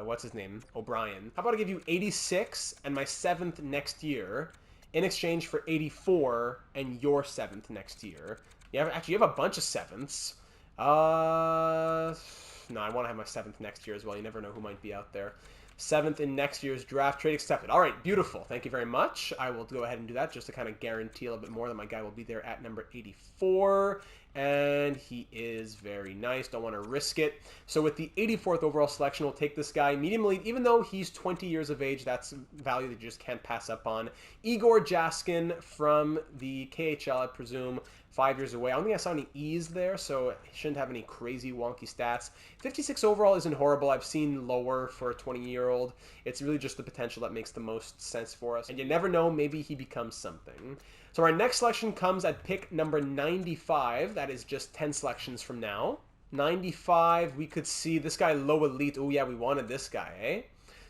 what's his name? O'Brien. How about I give you 86 and my 7th next year in exchange for 84 and your 7th next year. You have a bunch of 7ths. No, I want to have my 7th next year as well. You never know who might be out there. 7th in next year's draft. Trade accepted. All right, beautiful. Thank you very much. I will go ahead and do that just to kind of guarantee a little bit more that my guy will be there at number 84. And he is very nice. Don't want to risk it. So with the 84th overall selection, we'll take this guy. Medium elite, even though he's 20 years of age, that's value that you just can't pass up on. Igor Jaskin from the KHL, I presume. 5 years away. I don't think I saw any E's there, so he shouldn't have any crazy wonky stats. 56 overall isn't horrible. I've seen lower for a 20-year-old. It's really just the potential that makes the most sense for us. And you never know, maybe he becomes something. So our next selection comes at pick number 95. That is just 10 selections from now. 95, we could see this guy low elite. Oh yeah, we wanted this guy, eh?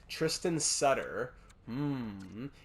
Tristan Sutter.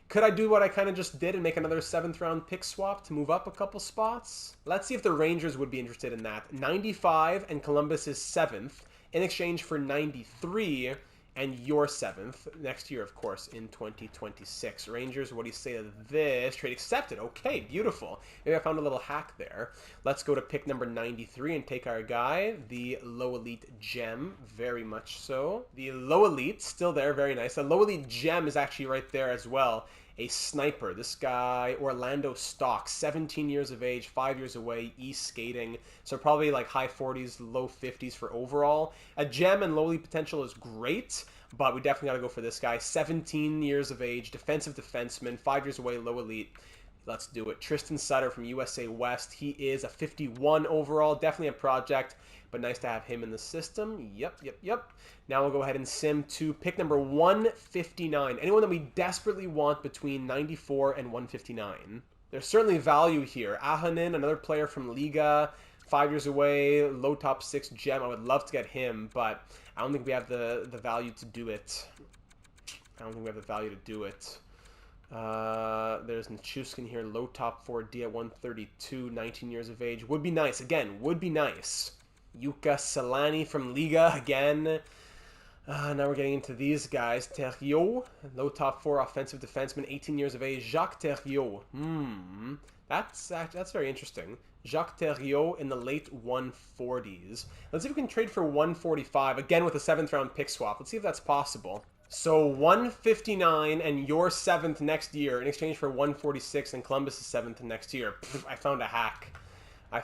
Could I do what I kind of just did and make another 7th round pick swap to move up a couple spots? Let's see if the Rangers would be interested in that. 95 and Columbus is 7th in exchange for 93 and your 7th next year, of course, in 2026. Rangers, what do you say to this? Trade accepted. Okay, beautiful. Maybe I found a little hack there. Let's go to pick number 93 and take our guy, the low elite gem, very much so. The low elite, still there, very nice. The low elite gem is actually right there as well. A sniper. This guy, Orlando Stock, 17 years of age, 5 years away, skating. So probably like high 40s, low 50s for overall. A gem and low elite potential is great, but we definitely got to go for this guy. 17 years of age, defensive defenseman, 5 years away, low elite. Let's do it. Tristan Sutter from USA West. He is a 51 overall, definitely a project, but nice to have him in the system. Yep. Now we'll go ahead and sim to pick number 159. Anyone that we desperately want between 94 and 159. There's certainly value here. Ahonen, another player from Liga, 5 years away, low top 6 gem. I would love to get him, but I don't think we have the value to do it. There's Nichushkin here, low top 4 D at 132, 19 years of age. Would be nice. Again, would be nice. Yuka Salani from Liga again. Now we're getting into these guys. Thériault, low top 4 offensive defenseman, 18 years of age. Jacques Thériault. That's very interesting. Jacques Thériault in the late 140s. Let's see if we can trade for 145, again with a 7th round pick swap. Let's see if that's possible. So 159 and your 7th next year in exchange for 146 and Columbus' 7th next year. I found a hack. I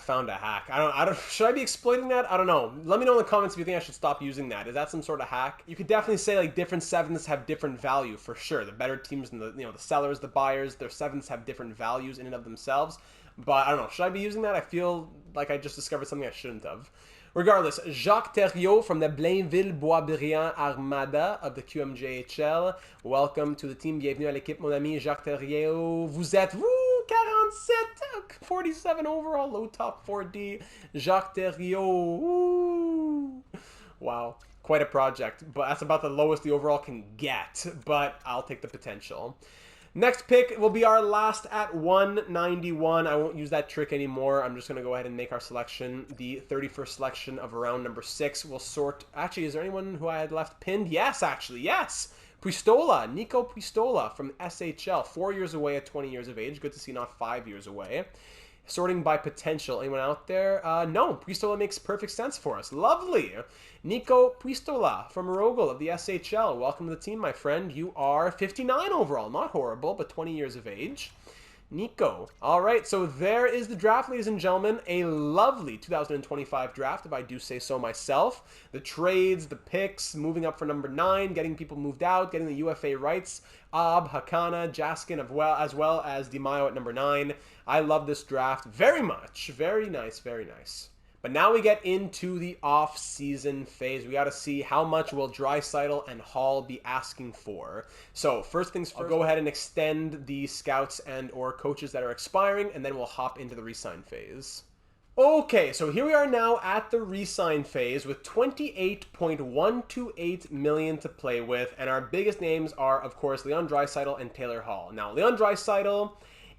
don't. Should I be exploiting that? I don't know. Let me know in the comments if you think I should stop using that. Is that some sort of hack? You could definitely say like different 7ths have different value for sure. The better teams and the the sellers, the buyers, their 7ths have different values in and of themselves. But I don't know. Should I be using that? I feel like I just discovered something I shouldn't have. Regardless, Jacques Thériault from the Blainville-Boisbriand Armada of the QMJHL. Welcome to the team. Bienvenue à l'équipe, mon ami Jacques Thériault. Vous êtes 47, 47 overall, low top 4D. Jacques Thériault. Woo. Wow, quite a project. But that's about the lowest the overall can get. But I'll take the potential. Next pick will be our last at 191. I won't use that trick anymore. I'm just going to go ahead and make our selection. The 31st selection of round number 6 will sort... Actually, is there anyone who I had left pinned? Yes, actually, yes! Puistola, Nico Puistola from SHL. 4 years away at 20 years of age. Good to see, not 5 years away. Sorting by potential. Anyone out there? No, Puistola makes perfect sense for us. Lovely! Nico Puistola from Rogel of the SHL. Welcome to the team, my friend. You are 59 overall. Not horrible, but 20 years of age. Nico. All right, so there is the draft, ladies and gentlemen. A lovely 2025 draft, if I do say so myself. The trades, the picks, moving up for number 9, getting people moved out, getting the UFA rights. Hakana, Jaskin, as well as DiMaio at number 9. I love this draft very much. Very nice, very nice. But now we get into the off-season phase. We got to see how much will Draisaitl and Hall be asking for. So first things first, I'll go ahead and extend the scouts and or coaches that are expiring, and then we'll hop into the re-sign phase. Okay, so here we are now at the re-sign phase with $28.128 million to play with, and our biggest names are, of course, Leon Draisaitl and Taylor Hall. Now, Leon Draisaitl,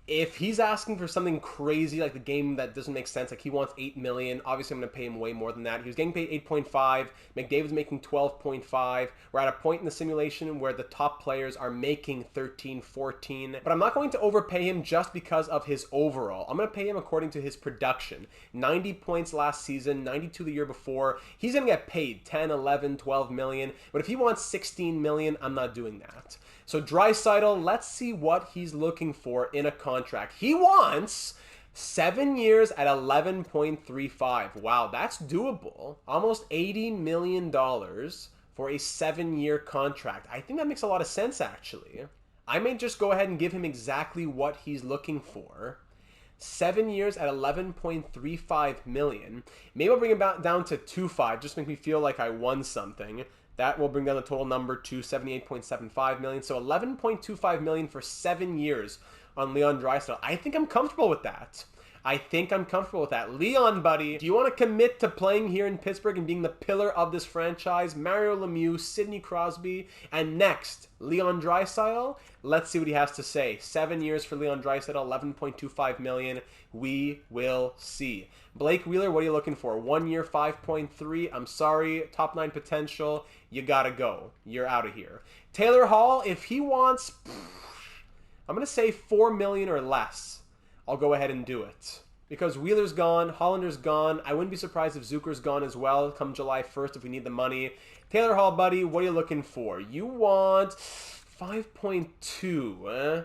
if he's asking for something crazy like the game that doesn't make sense, like he wants $8 million, obviously I'm going to pay him way more than that. He was getting paid 8.5. McDavid's making 12.5. We're at a point in the simulation where the top players are making 13, 14. But I'm not going to overpay him just because of his overall. I'm going to pay him according to his production. 90 points last season, 92 the year before. He's going to get paid 10, 11, 12 million. But if he wants 16 million, I'm not doing that. So Draisaitl, let's see what he's looking for in a contract. He wants 7 years at 11.35. Wow, that's doable. Almost $80 million for a 7-year contract. I think that makes a lot of sense, actually. I may just go ahead and give him exactly what he's looking for. 7 years at 11.35 million. Maybe I'll bring it down to 2.5, just to make me feel like I won something. That will bring down the total number to $78.75 million. So $11.25 million for 7 years on Leon Draisaitl. I think I'm comfortable with that. Leon, buddy, do you want to commit to playing here in Pittsburgh and being the pillar of this franchise? Mario Lemieux, Sidney Crosby, and next, Leon Draisaitl. Let's see what he has to say. 7 years for Leon Draisaitl, $11.25 million. We will see. Blake Wheeler, what are you looking for? 1 year, 5.3. I'm sorry, top 9 potential. You gotta go. You're out of here. Taylor Hall, if he wants, I'm gonna say $4 million or less. I'll go ahead and do it. Because Wheeler's gone, Hollander's gone. I wouldn't be surprised if Zucker's gone as well come July 1st if we need the money. Taylor Hall, buddy, what are you looking for? You want 5.2.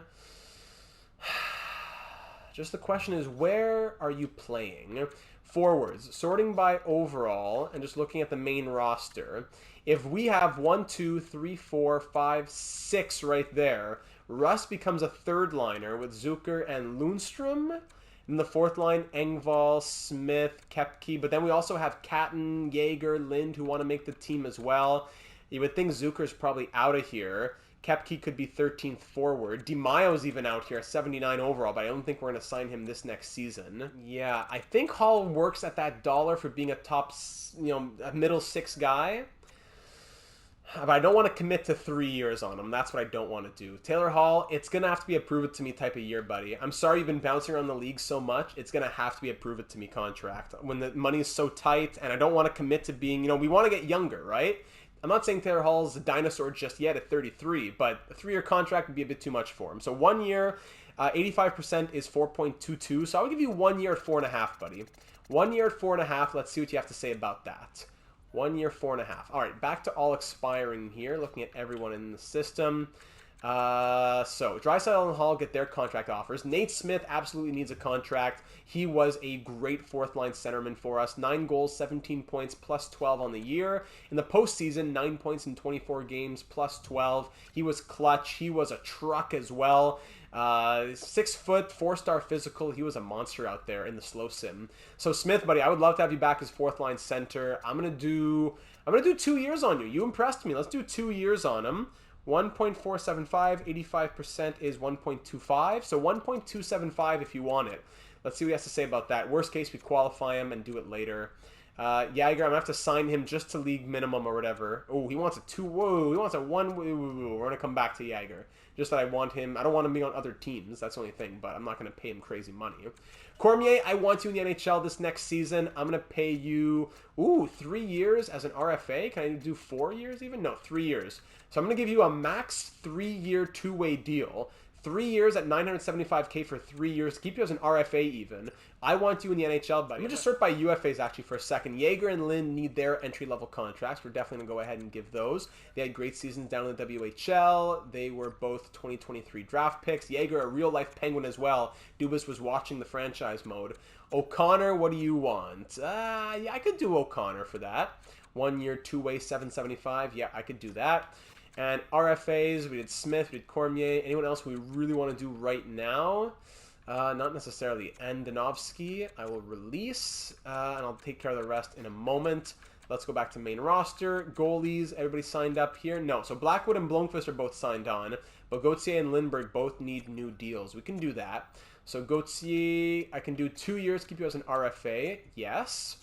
Just the question is, where are you playing? Forwards, sorting by overall and just looking at the main roster. If we have 1, 2, 3, 4, 5, 6 right there, Russ becomes a third liner with Zucker and Lundstrom. In the fourth line, Engvall, Smith, Kepke. But then we also have Catton, Jaeger, Lind who want to make the team as well. You would think Zucker's probably out of here. Kepke could be 13th forward. DiMaio's even out here, 79 overall, but I don't think we're going to sign him this next season. Yeah, I think Hall works at that dollar for being a top, a middle 6 guy. But I don't want to commit to 3 years on him. That's what I don't want to do. Taylor Hall, it's going to have to be a prove it to me type of year, buddy. I'm sorry you've been bouncing around the league so much. It's going to have to be a prove it to me contract. When the money is so tight and I don't want to commit to being, we want to get younger, right? I'm not saying Taylor Hall is a dinosaur just yet at 33, but a 3-year contract would be a bit too much for him. So 1 year, 85% is 4.22. So I would give you 1 year at 4.5, buddy. 1 year at 4.5. Let's see what you have to say about that. 1 year, 4.5. All right, back to all expiring here. Looking at everyone in the system. So Draisaitl and Hall get their contract offers. Nate Smith absolutely needs a contract. He was a great fourth-line centerman for us. 9 goals, 17 points, plus 12 on the year. In the postseason, 9 points in 24 games, plus 12. He was clutch. He was a truck as well. 6 foot, 4-star physical. He was a monster out there in the slow sim. So Smith, buddy, I would love to have you back as fourth-line center. I'm gonna do 2 years on you. You impressed me. Let's do 2 years on him. 1.475, 85% is 1.25. So 1.275 if you want it. Let's see what he has to say about that. Worst case, we qualify him and do it later. Yager, I'm going to have to sign him just to league minimum or whatever. Oh, he wants a 2. Whoa, he wants a 1. We're going to come back to Yager. Just that I want him. I don't want him being on other teams. That's the only thing, but I'm not going to pay him crazy money. Cormier, I want you in the NHL this next season. I'm going to pay you, 3 years as an RFA. Can I do 4 years even? No, 3 years. So I'm going to give you a max 3-year, 2-way deal. 3 years at $975K for 3 years. Keep you as an RFA even. I want you in the NHL, buddy. I'm going to just sort by UFAs actually for a second. Yager and Lynn need their entry-level contracts. We're definitely going to go ahead and give those. They had great seasons down in the WHL. They were both 2023 draft picks. Yager, a real-life Penguin as well. Dubas was watching the franchise mode. O'Connor, what do you want? Yeah, I could do O'Connor for that. 1 year, 2-way, $775. Yeah, I could do that. And RFAs, we did Smith, we did Cormier. Anyone else we really want to do right now? Not necessarily. Andonovsky, I will release, and I'll take care of the rest in a moment. Let's go back to main roster. Goalies, everybody signed up here? No. So Blackwood and Blomqvist are both signed on, but Gauthier and Lindbergh both need new deals. We can do that. So Gauthier, I can do 2 years, keep you as an RFA. Yes.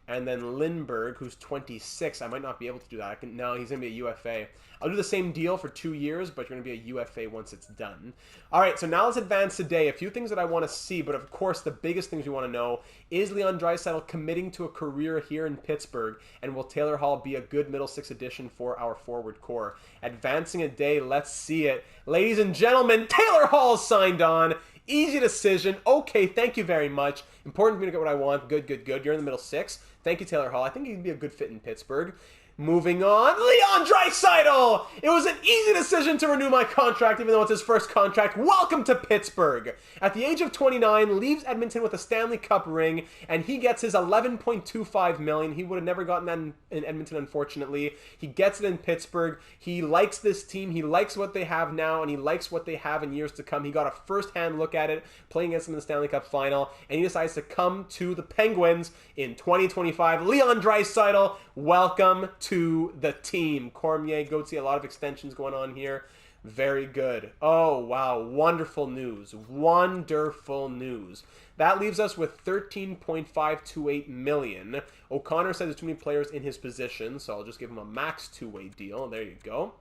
And then Lindbergh, who's 26, I might not be able to do that. No, he's going to be a UFA. I'll do the same deal for 2 years, but you're going to be a UFA once it's done. All right, so now let's advance today. A few things that I want to see, but of course the biggest things we want to know is Leon Draisaitl committing to a career here in Pittsburgh, and will Taylor Hall be a good middle six addition for our forward core? Advancing a day, let's see it. Ladies and gentlemen, Taylor Hall signed on. Easy decision. Okay, thank you very much. Important for me to get what I want. Good, good, good. You're in the middle six. Thank you, Taylor Hall. I think he'd be a good fit in Pittsburgh. Moving on, Leon Draisaitl! It was an easy decision to renew my contract, even though it's his first contract. Welcome to Pittsburgh! At the age of 29, leaves Edmonton with a Stanley Cup ring, and he gets his $11.25 million. He would have never gotten that in Edmonton, unfortunately. He gets it in Pittsburgh. He likes this team. He likes what they have now, and he likes what they have in years to come. He got a first-hand look at it, playing against them in the Stanley Cup Final, and he decides to come to the Penguins in 2025. Leon Draisaitl, welcome to the team. Cormier, Gauthier, a lot of extensions going on here. Very good. Oh, wow. Wonderful news. Wonderful news. That leaves us with $13.528 million. O'Connor says there's too many players in his position, so I'll just give him a max 2-way deal. There you go.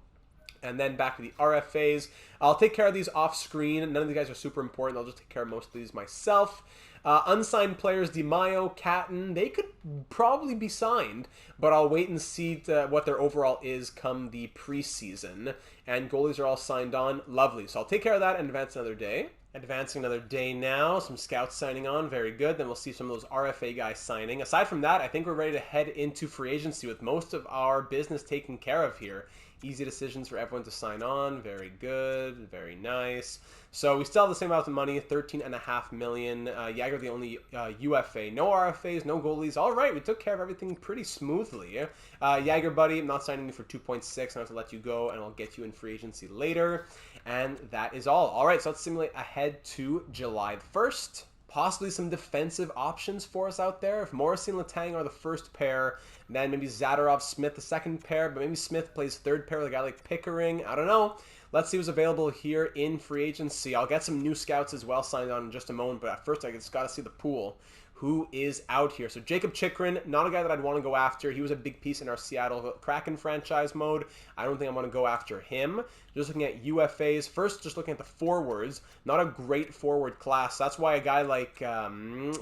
And then back to the RFAs. I'll take care of these off screen. None of these guys are super important. I'll just take care of most of these myself. Unsigned players, DiMaio, Catton, they could probably be signed, but I'll wait and see what their overall is come the preseason. And goalies are all signed on. Lovely. So I'll take care of that and advance another day. Advancing another day now. Some scouts signing on. Very good. Then we'll see some of those RFA guys signing. Aside from that, I think we're ready to head into free agency with most of our business taken care of here. Easy decisions for everyone to sign on. Very good. Very nice. So we still have the same amount of money, $13.5 million. Yager, the only UFA. No RFAs, no goalies. All right, we took care of everything pretty smoothly. Yager, buddy, I'm not signing you for 2.6. I have to let you go, and I'll get you in free agency later. And that is all. All right, so let's simulate ahead to July 1st. Possibly some defensive options for us out there. If Morrissey and Letang are the first pair, then maybe Zadorov, Smith the second pair, but maybe Smith plays third pair with a guy like Pickering. I don't know. Let's see what's available here in free agency. I'll get some new scouts as well signed on in just a moment, but at first I just got to see the pool. who is out here. So Jacob Chychrun, not a guy that I'd want to go after. He was a big piece in our Seattle Kraken franchise mode. I don't think I'm going to go after him. Just looking at UFAs. First, just looking at the forwards. Not a great forward class. That's why a guy like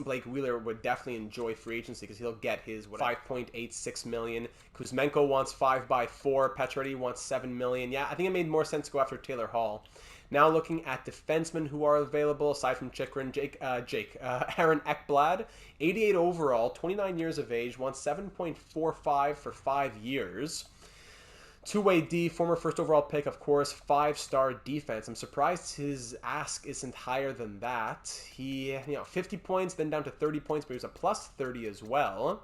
Blake Wheeler would definitely enjoy free agency because he'll get his 5.86 million. Kuzmenko wants 5x4. Pacioretty wants 7 million. Yeah, I think it made more sense to go after Taylor Hall. Now looking at defensemen who are available, aside from Chychrun, Aaron Ekblad, 88 overall, 29 years of age, wants 7.45 for 5 years. Two-way D, former first overall pick, of course, 5-star defense. I'm surprised his ask isn't higher than that. He, 50 points, then down to 30 points, but he was a plus 30 as well.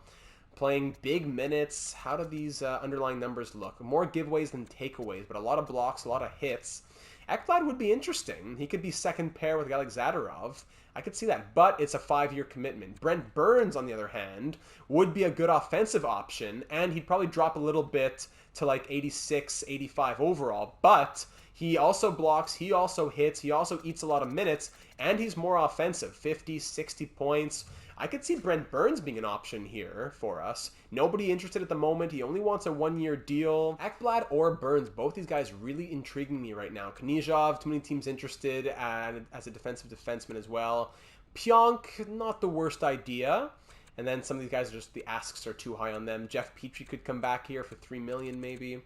Playing big minutes. How do these underlying numbers look? More giveaways than takeaways, but a lot of blocks, a lot of hits. Ekblad would be interesting. He could be second pair with a guy like Zadorov. I could see that, but it's a 5-year commitment. Brent Burns, on the other hand, would be a good offensive option, and he'd probably drop a little bit to like 86, 85 overall, but he also blocks, he also hits, he also eats a lot of minutes, and he's more offensive, 50, 60 points. I could see Brent Burns being an option here for us. Nobody interested at the moment. He only wants a 1-year deal. Ekblad or Burns, both these guys really intriguing me right now. Knizhov, too many teams interested as a defensive defenseman as well. Pionk, not the worst idea. And then some of these guys are just, the asks are too high on them. Jeff Petrie could come back here for $3 million maybe.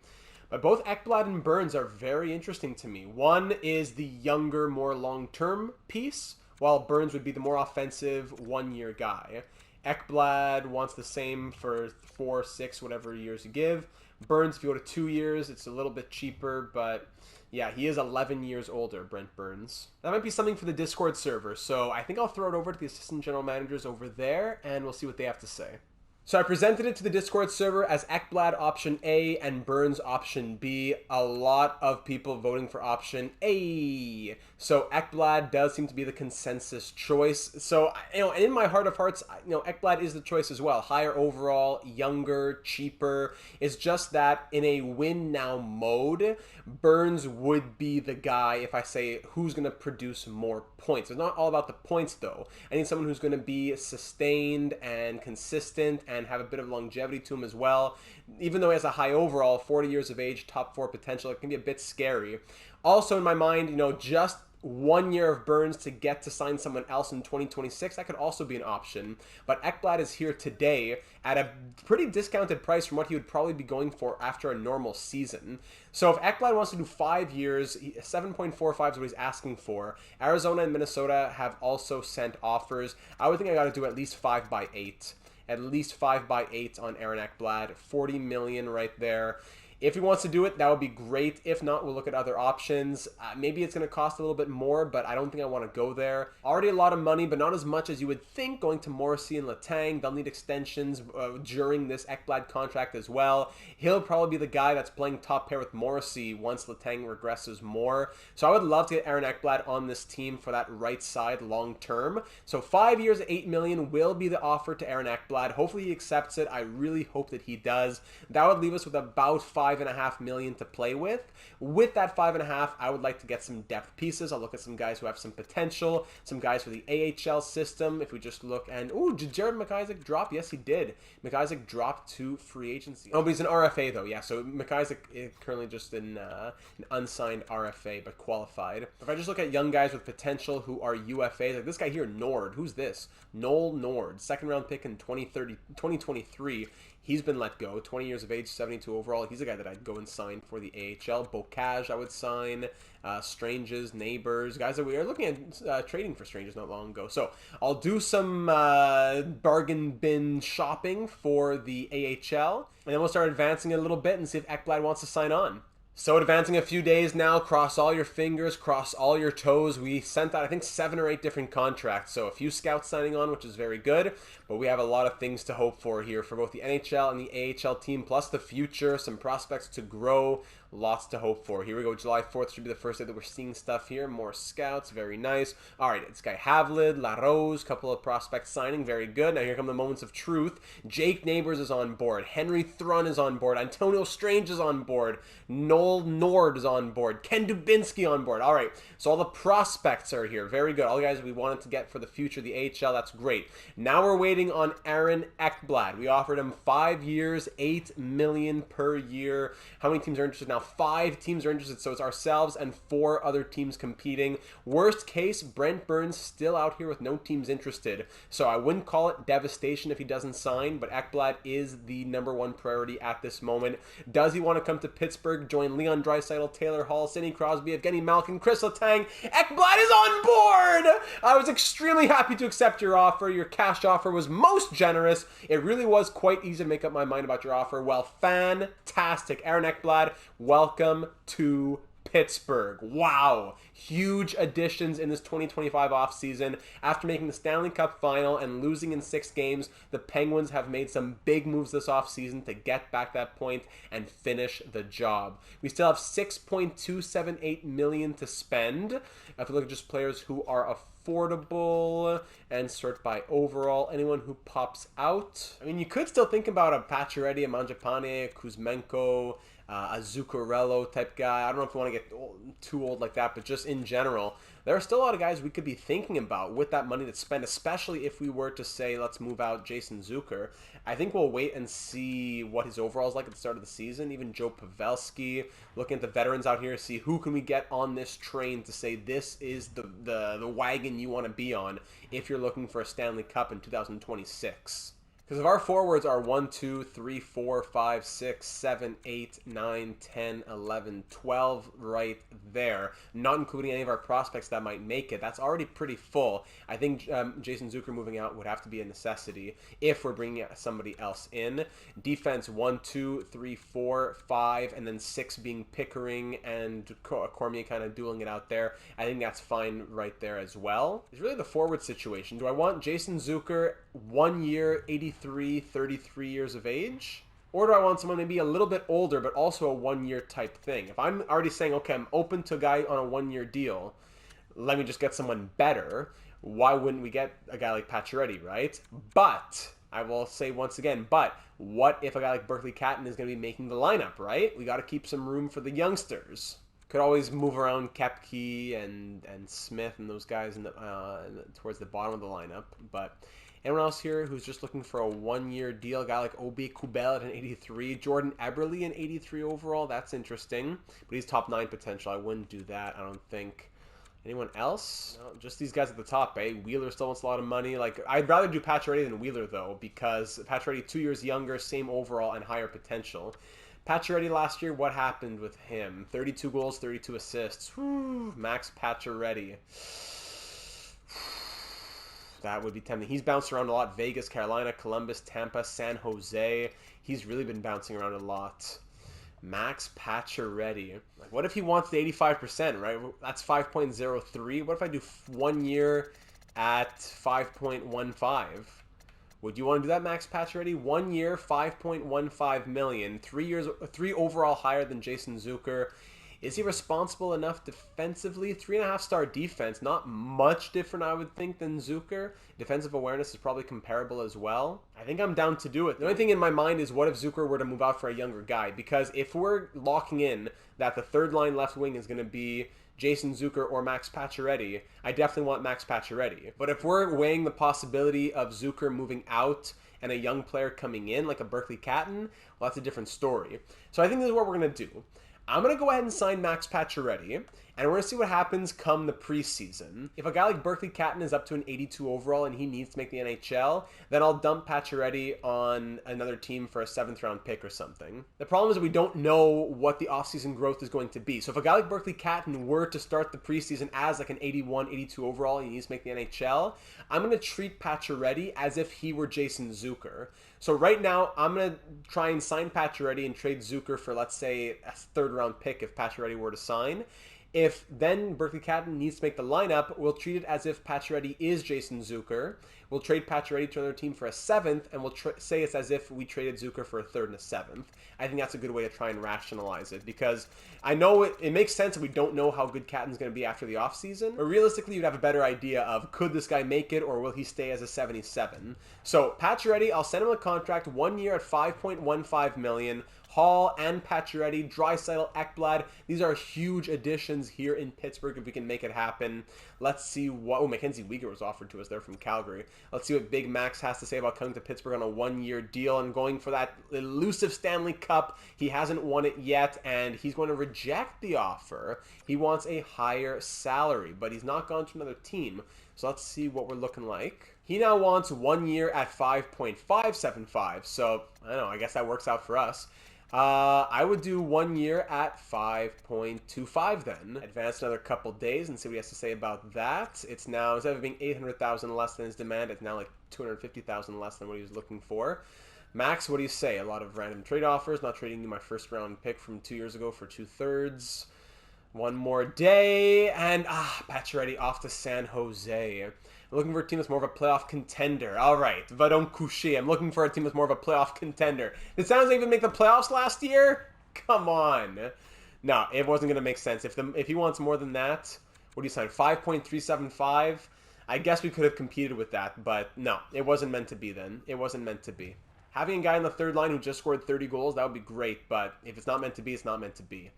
But both Ekblad and Burns are very interesting to me. One is the younger, more long-term piece, while Burns would be the more offensive 1-year guy. Ekblad wants the same for 4, 6, whatever years you give. Burns, if you go to 2 years, it's a little bit cheaper, but yeah, he is 11 years older, Brent Burns. That might be something for the Discord server, so I think I'll throw it over to the assistant general managers over there, and we'll see what they have to say. So I presented it to the Discord server as Ekblad option A and Burns option B. A lot of people voting for option A. So Ekblad does seem to be the consensus choice. So, and in my heart of hearts, Ekblad is the choice as well. Higher overall, younger, cheaper. It's just that in a win now mode, Burns would be the guy if I say who's going to produce more points. It's not all about the points though. I need someone who's going to be sustained and consistent and have a bit of longevity to him as well. Even though he has a high overall, 40 years of age, top 4 potential, it can be a bit scary. Also in my mind, just 1 year of Burns to get to sign someone else in 2026, that could also be an option. But Ekblad is here today at a pretty discounted price from what he would probably be going for after a normal season. So if Ekblad wants to do 5 years, 7.45 is what he's asking for. Arizona and Minnesota have also sent offers. I would think I got to do at least 5x8. At least 5x8 on Aaron Ekblad. 40 million right there. If he wants to do it, that would be great. If not, we'll look at other options. Maybe it's going to cost a little bit more, but I don't think I want to go there. Already a lot of money, but not as much as you would think going to Morrissey and Letang. They'll need extensions during this Ekblad contract as well. He'll probably be the guy that's playing top pair with Morrissey once Letang regresses more. So I would love to get Aaron Ekblad on this team for that right side long term. So 5 years, $8 million will be the offer to Aaron Ekblad. Hopefully he accepts it. I really hope that he does. That would leave us with about $5.5 million to play with. With that 5.5, I would like to get some depth pieces. I'll look at some guys who have some potential, some guys for the AHL system. If we just look and, did Jared McIsaac drop? Yes, he did. McIsaac dropped to free agency. Oh, but he's an RFA though. Yeah, so McIsaac is currently just an unsigned RFA, but qualified. If I just look at young guys with potential who are UFAs, like this guy here, Nord. Who's this? Noel Nord, second round pick in 2023. He's been let go. 20 years of age, 72 overall. He's a guy that I'd go and sign for the AHL. Bocage, I would sign. Stranges, Neighbors. Guys that we are looking at trading for Stranges not long ago. So I'll do some bargain bin shopping for the AHL. And then we'll start advancing it a little bit and see if Ekblad wants to sign on. So advancing a few days now, cross all your fingers, cross all your toes. We sent out, I think, 7 or 8 different contracts. So a few scouts signing on, which is very good. But we have a lot of things to hope for here for both the NHL and the AHL team, plus the future, some prospects to grow. Lots to hope for. Here we go. July 4th should be the first day that we're seeing stuff here. More scouts. Very nice. All right. It's Guy Havlid, LaRose, couple of prospects signing. Very good. Now here come the moments of truth. Jake Neighbors is on board. Henry Thrun is on board. Antonio Strange is on board. Noel Joel Nord is on board. Ken Dubinsky on board. All right, so all the prospects are here. Very good. All the guys we wanted to get for the future, the AHL, that's great. Now we're waiting on Aaron Ekblad. We offered him 5 years, $8 million per year. How many teams are interested now? 5 teams are interested, so it's ourselves and 4 other teams competing. Worst case, Brent Burns still out here with no teams interested. So I wouldn't call it devastation if he doesn't sign, but Ekblad is the #1 priority at this moment. Does he want to come to Pittsburgh, join Leon Draisaitl, Taylor Hall, Sidney Crosby, Evgeny Malkin, Chris Letang? Ekblad is on board! I was extremely happy to accept your offer. Your cash offer was most generous. It really was quite easy to make up my mind about your offer. Well, fantastic. Aaron Ekblad, welcome to Pittsburgh. Wow. Huge additions in this 2025 offseason. After making the Stanley Cup Final and losing in 6 games, the Penguins have made some big moves this offseason to get back that point and finish the job. We still have $6.278 million to spend. If we look at just players who are affordable and sort by overall, anyone who pops out. I mean, you could still think about a Pacioretty, a Mangiapane, a Kuzmenko, a Zuccarello type guy. I don't know if you want to get too old like that, but just in general, there are still a lot of guys we could be thinking about with that money to spend, especially if we were to say, let's move out Jason Zucker. I think we'll wait and see what his overall is like at the start of the season. Even Joe Pavelski, looking at the veterans out here, see who can we get on this train to say this is the wagon you want to be on if you're looking for a Stanley Cup in 2026. Because if our forwards are 1, 2, 3, 4, 5, 6, 7, 8, 9, 10, 11, 12 right there, not including any of our prospects that might make it, that's already pretty full. I think Jason Zucker moving out would have to be a necessity if we're bringing somebody else in. Defense 1, 2, 3, 4, 5, and then 6 being Pickering and Cormier kind of dueling it out there. I think that's fine right there as well. It's really the forward situation. Do I want Jason Zucker 1 year, 33 years of age? Or do I want someone maybe a little bit older, but also a 1 year type thing? If I'm already saying, okay, I'm open to a guy on a 1 year deal, let me just get someone better. Why wouldn't we get a guy like Pacioretty, right? But, I will say once again, but what if a guy like Berkeley Catton is going to be making the lineup, right? We got to keep some room for the youngsters. Could always move around Kepke and Smith and those guys towards the bottom of the lineup, but anyone else here who's just looking for a 1 year deal? A guy like Obi Kubel at an 83. Jordan Eberle an 83 overall. That's interesting. But he's top 9 potential. I wouldn't do that, I don't think. Anyone else? No, just these guys at the top, eh? Wheeler still wants a lot of money. Like, I'd rather do Pacioretty than Wheeler, though, because Pacioretty 2 years younger, same overall, and higher potential. Pacioretty last year, what happened with him? 32 goals, 32 assists. Whew, Max Pacioretty. That would be tempting. He's bounced around a lot. Vegas, Carolina, Columbus, Tampa, San Jose. He's really been bouncing around a lot. Max Pacioretty. Like, what if he wants the 85%, right? That's 5.03. What if I do 1 year at 5.15? Would you want to do that, Max Pacioretty? 1 year, 5.15 million. 3 years, 3 overall higher than Jason Zucker. Is he responsible enough defensively? 3.5-star defense. Not much different, I would think, than Zucker. Defensive awareness is probably comparable as well. I think I'm down to do it. The only thing in my mind is what if Zucker were to move out for a younger guy? Because if we're locking in that the third line left wing is going to be Jason Zucker or Max Pacioretty, I definitely want Max Pacioretty. But if we're weighing the possibility of Zucker moving out and a young player coming in, like a Berkeley Catton, well, that's a different story. So I think this is what we're going to do. I'm going to go ahead and sign Max Pacioretty, and we're going to see what happens come the preseason. If a guy like Berkeley Catton is up to an 82 overall and he needs to make the NHL, then I'll dump Pacioretty on another team for a 7th-round pick or something. The problem is that we don't know what the offseason growth is going to be. So if a guy like Berkeley Catton were to start the preseason as like an 81, 82 overall and he needs to make the NHL, I'm going to treat Pacioretty as if he were Jason Zucker. So right now, I'm going to try and sign Pacioretty and trade Zucker for, let's say, a 3rd-round pick if Pacioretty were to sign. If then Berkeley Catton needs to make the lineup, we'll treat it as if Pacioretty is Jason Zucker. We'll trade Pacioretty to another team for a 7th, and we'll say it's as if we traded Zucker for a 3rd and a 7th. I think that's a good way to try and rationalize it, because I know it makes sense that we don't know how good Catton's going to be after the offseason, but realistically, you'd have a better idea of could this guy make it, or will he stay as a 77? So Pacioretty, I'll send him a contract 1 year at $5.15 million. Hall and Pacioretty, Draisaitl, Ekblad. These are huge additions here in Pittsburgh if we can make it happen. Let's see what... Oh, Mackenzie Weegar was offered to us there from Calgary. Let's see what Big Max has to say about coming to Pittsburgh on a one-year deal and going for that elusive Stanley Cup. He hasn't won it yet, and he's going to reject the offer. He wants a higher salary, but he's not gone to another team. So let's see what we're looking like. He now wants 1 year at 5.575. So, I don't know, I guess that works out for us. I would do 1 year at 5.25 then. Advance another couple days and see what he has to say about that. It's now, instead of being 800,000 less than his demand, it's now like 250,000 less than what he was looking for. Max, what do you say? A lot of random trade offers. Not trading you my first round pick from 2 years ago for 2/3. One more day, and Pacioretty off to San Jose. I'm looking for a team that's more of a playoff contender. All right, va donc coucher. I'm looking for a team that's more of a playoff contender. Did San Jose even make the playoffs last year? Come on. No, it wasn't going to make sense. If he wants more than that, what do you sign? 5.375? I guess we could have competed with that, but no, it wasn't meant to be then. It wasn't meant to be. Having a guy in the third line who just scored 30 goals, that would be great, but if it's not meant to be, it's not meant to be.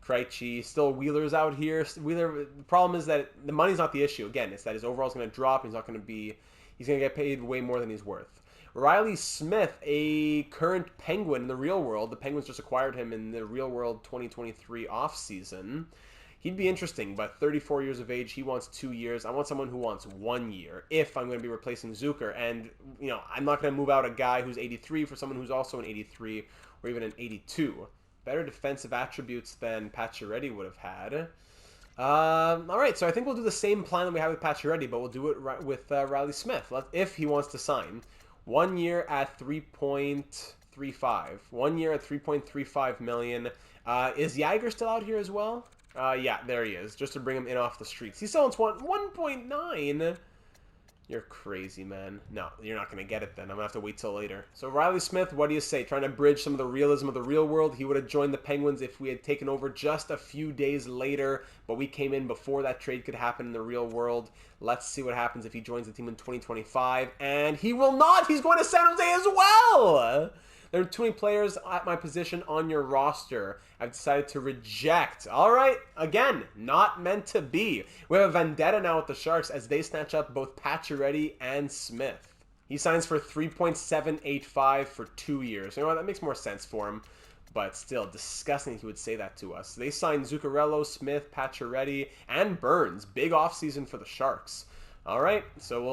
Krejci, still Wheeler's out here. Wheeler, the problem is that the money's not the issue. Again, it's that his overall's going to drop. He's going to get paid way more than he's worth. Riley Smith, a current Penguin in the real world. The Penguins just acquired him in the real world 2023 offseason. He'd be interesting, but 34 years of age, he wants 2 years. I want someone who wants 1 year if I'm going to be replacing Zucker. And, you know, I'm not going to move out a guy who's 83 for someone who's also an 83 or even an 82. Better defensive attributes than Pacioretty would have had. All right, so I think we'll do the same plan that we have with Pacioretty, but we'll do it with Riley Smith, if he wants to sign. 1 year at 3.35. 1 year at 3.35 million. Is Yager still out here as well? Yeah, there he is, just to bring him in off the streets. He still wants 1.9. You're crazy, man. No, you're not going to get it then. I'm going to have to wait till later. So Riley Smith, what do you say? Trying to bridge some of the realism of the real world. He would have joined the Penguins if we had taken over just a few days later, but we came in before that trade could happen in the real world. Let's see what happens if he joins the team in 2025. And he will not! He's going to San Jose as well! There are too many players at my position on your roster. I've decided to reject. All right, again, not meant to be. We have a vendetta now with the Sharks as they snatch up both Pacioretty and Smith. He signs for 3.785 for 2 years. You know what? That makes more sense for him. But still, disgusting he would say that to us. They signed Zuccarello, Smith, Pacioretty, and Burns. Big offseason for the Sharks. All right, so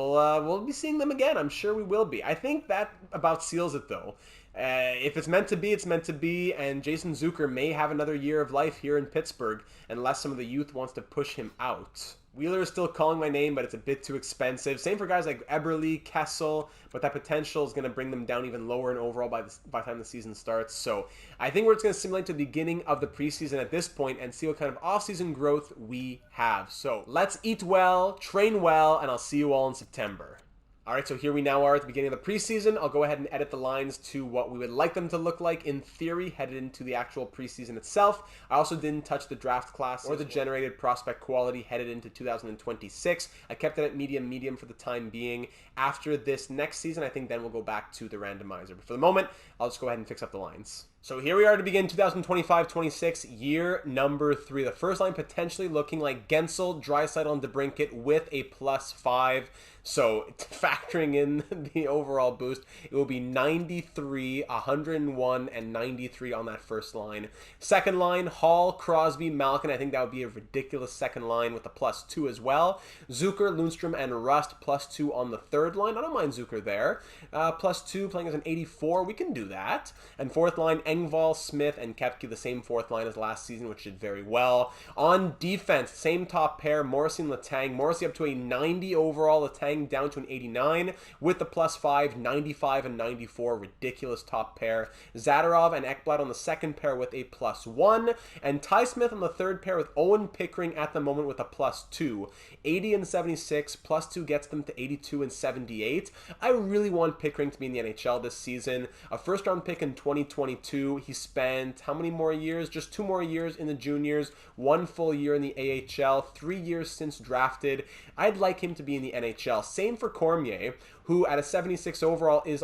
we'll be seeing them again. I'm sure we will be. I think that about seals it, though. If it's meant to be, it's meant to be, and Jason Zucker may have another year of life here in Pittsburgh unless some of the youth wants to push him out. Wheeler is still calling my name, but it's a bit too expensive. Same for guys like Eberle, Kessel, but that potential is going to bring them down even lower in overall by the time the season starts. So I think we're just going to simulate the beginning of the preseason at this point and see what kind of offseason growth we have. So let's eat well, train well, and I'll see you all in September. All right, so here we now are at the beginning of the preseason. I'll go ahead and edit the lines to what we would like them to look like in theory headed into the actual preseason itself. I also didn't touch the draft class or the generated prospect quality headed into 2026. I kept it at medium for the time being. After this next season, I think then we'll go back to the randomizer. But for the moment, I'll just go ahead and fix up the lines. So here we are to begin 2025-26, year number 3. The first line potentially looking like Gensel, Draisaitl, and DeBrincat with a +5. So factoring in the overall boost, it will be 93, 101, and 93 on that first line. Second line, Hall, Crosby, Malkin. I think that would be a ridiculous second line with a +2 as well. Zucker, Lundstrom, and Rust +2 on the third line. I don't mind Zucker there. +2 playing as an 84. We can do that. And fourth line, Engvall, Smith, and Koepke, the same fourth line as last season, which did very well. On defense, same top pair, Morrissey and Letang. Morrissey up to a 90 overall, Letang down to an 89 with the +5, 95, and 94. Ridiculous top pair. Zadorov and Ekblad on the second pair with a +1. And Ty Smith on the third pair with Owen Pickering at the moment with a +2. 80 and 76, +2 gets them to 82 and 78. I really want Pickering to be in the NHL this season. A first-round pick in 2022. He spent how many more years? Just 2 more years in the juniors, 1 full year in the AHL, 3 years since drafted. I'd like him to be in the NHL AHL. Same for Cormier, who at a 76 overall is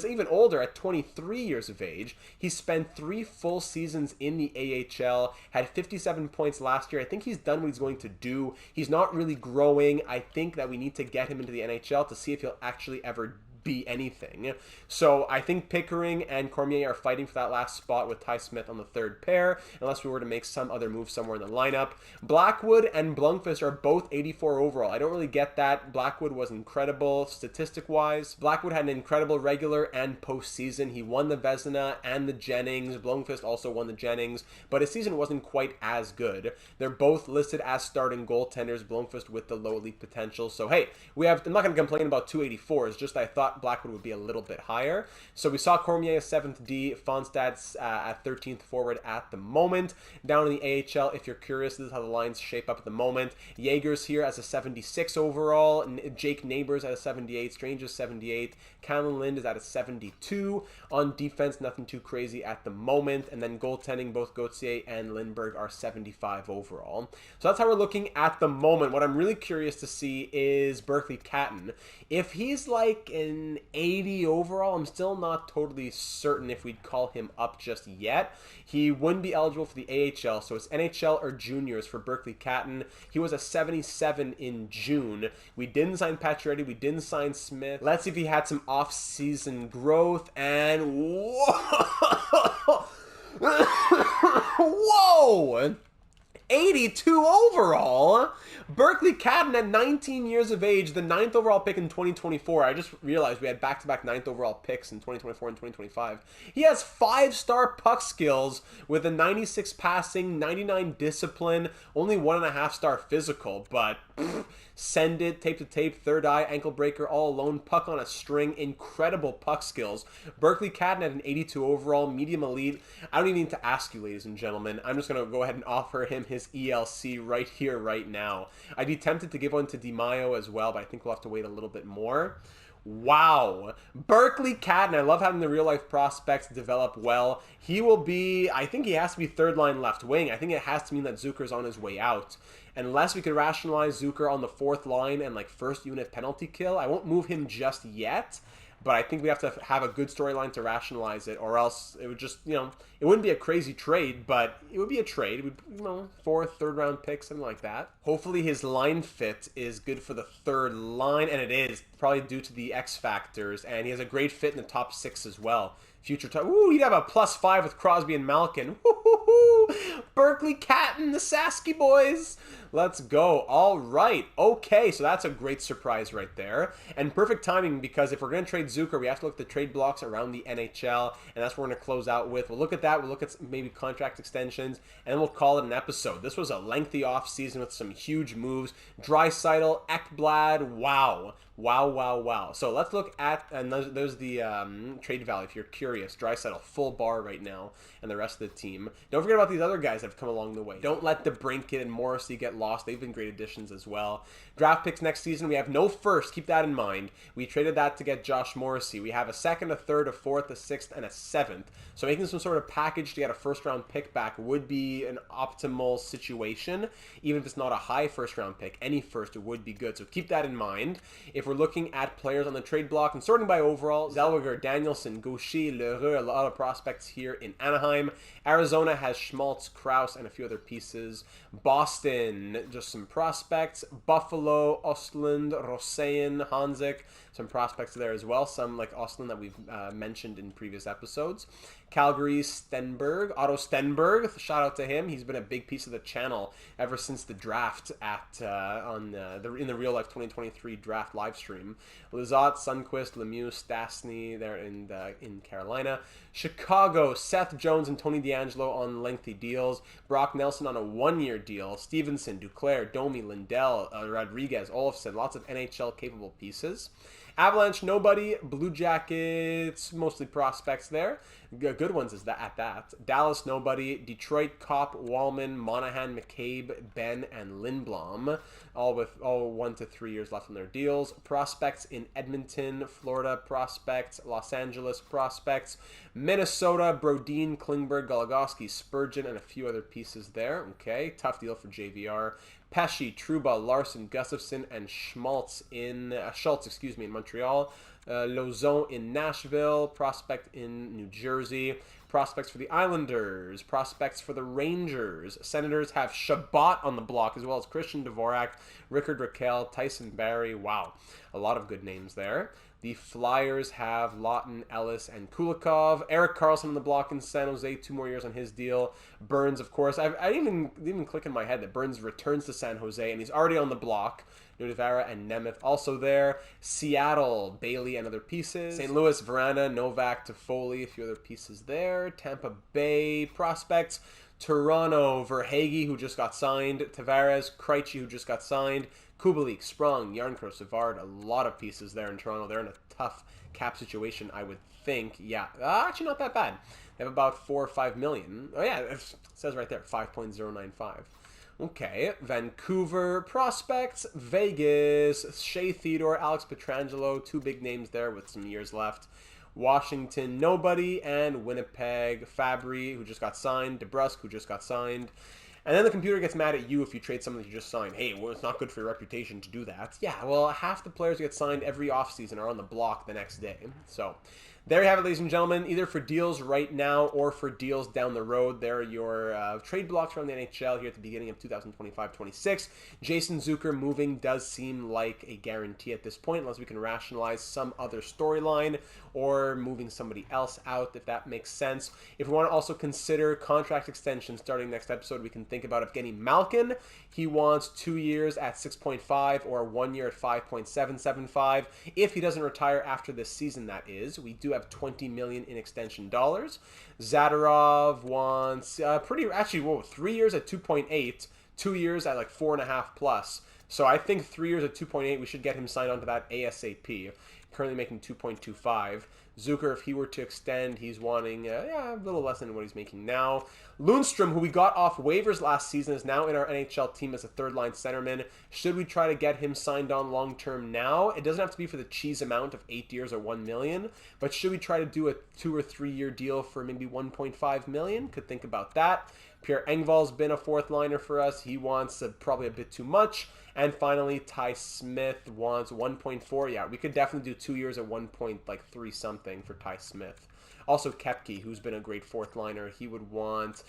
even older at 23 years of age. He spent 3 full seasons in the AHL, had 57 points last year. I think he's done what he's going to do. He's not really growing. I think that we need to get him into the NHL to see if he'll actually ever be anything. So I think Pickering and Cormier are fighting for that last spot with Ty Smith on the third pair, unless we were to make some other move somewhere in the lineup. Blackwood and Blomqvist are both 84 overall. I don't really get that. Blackwood was incredible statistic-wise. Blackwood had an incredible regular and postseason. He won the Vezina and the Jennings. Blomqvist also won the Jennings, but his season wasn't quite as good. They're both listed as starting goaltenders, Blomqvist with the low elite potential. So hey, I'm not going to complain about 284. It's just I thought Blackwood would be a little bit higher. So we saw Cormier as 7th D, Fonstad's at 13th forward at the moment. Down in the AHL, if you're curious, this is how the lines shape up at the moment. Jaeger's here as a 76 overall, Jake Neighbors at a 78, Strange is 78, Callan Lind is at a 72. On defense, nothing too crazy at the moment. And then goaltending, both Gauthier and Lindbergh are 75 overall. So that's how we're looking at the moment. What I'm really curious to see is Berkeley Catton. If he's like an 80 overall, I'm still not totally certain if we'd call him up just yet. He wouldn't be eligible for the AHL, so it's NHL or juniors for Berkeley Catton. He was a 77 in June. We didn't sign Pacioretty, we didn't sign Smith. Let's see if he had some off-season growth, and whoa! Whoa! 82 overall. Berkeley Catton at 19 years of age, the 9th overall pick in 2024. I just realized we had back-to-back 9th overall picks in 2024 and 2025. He has 5-star puck skills with a 96 passing, 99 discipline, only 1.5-star physical, but send it, tape to tape, third eye, ankle breaker, all alone, puck on a string, incredible puck skills. Berkeley Catton at an 82 overall, medium elite. I don't even need to ask you, ladies and gentlemen. I'm just going to go ahead and offer him his ELC right here, right now. I'd be tempted to give one to DiMaio as well, but I think we'll have to wait a little bit more. Wow. Berkeley Catton, I love having the real-life prospects develop well. He will be, I think he has to be third-line left wing. I think it has to mean that Zucker's on his way out. Unless we could rationalize Zucker on the 4th line and like first unit penalty kill, I won't move him just yet. But I think we have to have a good storyline to rationalize it, or else it would just, it wouldn't be a crazy trade, but it would be a trade. It would, 4th, 3rd round pick, something like that. Hopefully his line fit is good for the 3rd line, and it is, probably due to the X factors, and he has a great fit in the top 6 as well. Future time. Ooh, he'd have a +5 with Crosby and Malkin. Woo-hoo-hoo! Berkeley Catton, the Sasky boys. Let's go. All right. Okay, so that's a great surprise right there. And perfect timing, because if we're going to trade Zucker, we have to look at the trade blocks around the NHL, and that's what we're going to close out with. We'll look at that. We'll look at maybe contract extensions, and then we'll call it an episode. This was a lengthy offseason with some huge moves. Draisaitl, Ekblad, wow. Wow, wow, wow. So let's look at, and there's the trade value if you're curious. Draisaitl, full bar right now, and the rest of the team. Don't forget about these other guys that have come along the way. Don't let DeBrincat and Morrissey get lost. They've been great additions as well. Draft picks next season, we have no first. Keep that in mind. We traded that to get Josh Morrissey. We have a 2nd, a 3rd, a 4th, a 6th, and a 7th. So making some sort of package to get a first-round pick back would be an optimal situation. Even if it's not a high first-round pick, any first would be good. So keep that in mind. If we're looking at players on the trade block and sorting by overall, Zellweger, Danielson, Gaucher, Lheureux, a lot of prospects here in Anaheim. Arizona has Schmaltz, Krause, and a few other pieces. Boston, just some prospects. Buffalo, Ostlund, Roseyan, Hanzik, some prospects there as well. Some like Ostlund that we've mentioned in previous episodes. Calgary, Otto Stenberg, shout out to him. He's been a big piece of the channel ever since the draft in the Real Life 2023 draft live stream. Lizotte, Sundqvist, Lemieux, Stastny there in Carolina. Chicago, Seth Jones and Tony DeAngelo on lengthy deals. Brock Nelson on a 1-year deal. Stevenson, Duclair, Domi, Lindell, Rodriguez, Olofsson, lots of NHL capable pieces. Avalanche, nobody. Blue Jackets, mostly prospects there. Good ones is that at that. Dallas, nobody. Detroit, Kopp, Wallman, Monahan, McCabe, Ben, and Lindblom. All with 1 to 3 years left on their deals. Prospects in Edmonton, Florida prospects, Los Angeles prospects, Minnesota, Brodin, Klingberg, Goligoski, Spurgeon, and a few other pieces there. Okay, tough deal for JVR. Pesci, Trouba, Larson, Gustafsson, and Schmaltz in Schultz, in Montreal. Lauzon in Nashville, prospect in New Jersey, prospects for the Islanders, prospects for the Rangers. Senators have Shabbat on the block, as well as Christian Dvorak, Rickard Rakell, Tyson Barrie. Wow, a lot of good names there. The Flyers have Lawton, Ellis, and Kulikov. Erik Karlsson on the block in San Jose, 2 more years on his deal. Burns, of course. I didn't even click in my head that Burns returns to San Jose, and he's already on the block. Nudivara and Nemeth also there. Seattle, Bailey and other pieces. St. Louis, Verana, Novak, Toffoli, a few other pieces there. Tampa Bay prospects. Toronto, Verhaeghe, who just got signed. Tavares, Krejci, who just got signed. Kubalik, Sprung, Yarncrow, Savard, a lot of pieces there in Toronto. They're in a tough cap situation, I would think. Yeah, actually not that bad. They have about 4 or 5 million. Oh yeah, it says right there, 5.095. Okay, Vancouver prospects, Vegas, Shea Theodore, Alex Pietrangelo, 2 big names there with some years left. Washington, nobody, and Winnipeg, Fabry, who just got signed, DeBrusk, who just got signed. And then the computer gets mad at you if you trade someone that you just signed. Hey, well, it's not good for your reputation to do that. Yeah, well, half the players who get signed every offseason are on the block the next day. So there you have it, ladies and gentlemen. Either for deals right now or for deals down the road. There are your trade blocks around the NHL here at the beginning of 2025-26. Jason Zucker moving does seem like a guarantee at this point, unless we can rationalize some other storyline or moving somebody else out, if that makes sense. If we want to also consider contract extension starting next episode, we can think about Evgeny Malkin. He wants 2 years at 6.5 or 1 year at 5.775. If he doesn't retire after this season, that is. We do have $20 million in extension dollars. Zadorov wants 3 years at 2.8, 2 years at like 4.5 plus. So I think 3 years at 2.8, we should get him signed onto that ASAP. Currently making 2.25. Zucker, if he were to extend, he's wanting a little less than what he's making now. Lundstrom, who we got off waivers last season, is now in our NHL team as a third-line centerman. Should we try to get him signed on long-term now? It doesn't have to be for the cheese amount of 8 years or $1 million, but should we try to do a 2 or 3 year deal for maybe $1.5 million? Could think about that. Pierre Engvall's been a fourth liner for us. He wants probably a bit too much. And finally, Ty Smith wants 1.4. Yeah, we could definitely do 2 years at 1.3 something for Ty Smith. Also, Kepke, who's been a great fourth liner, he would want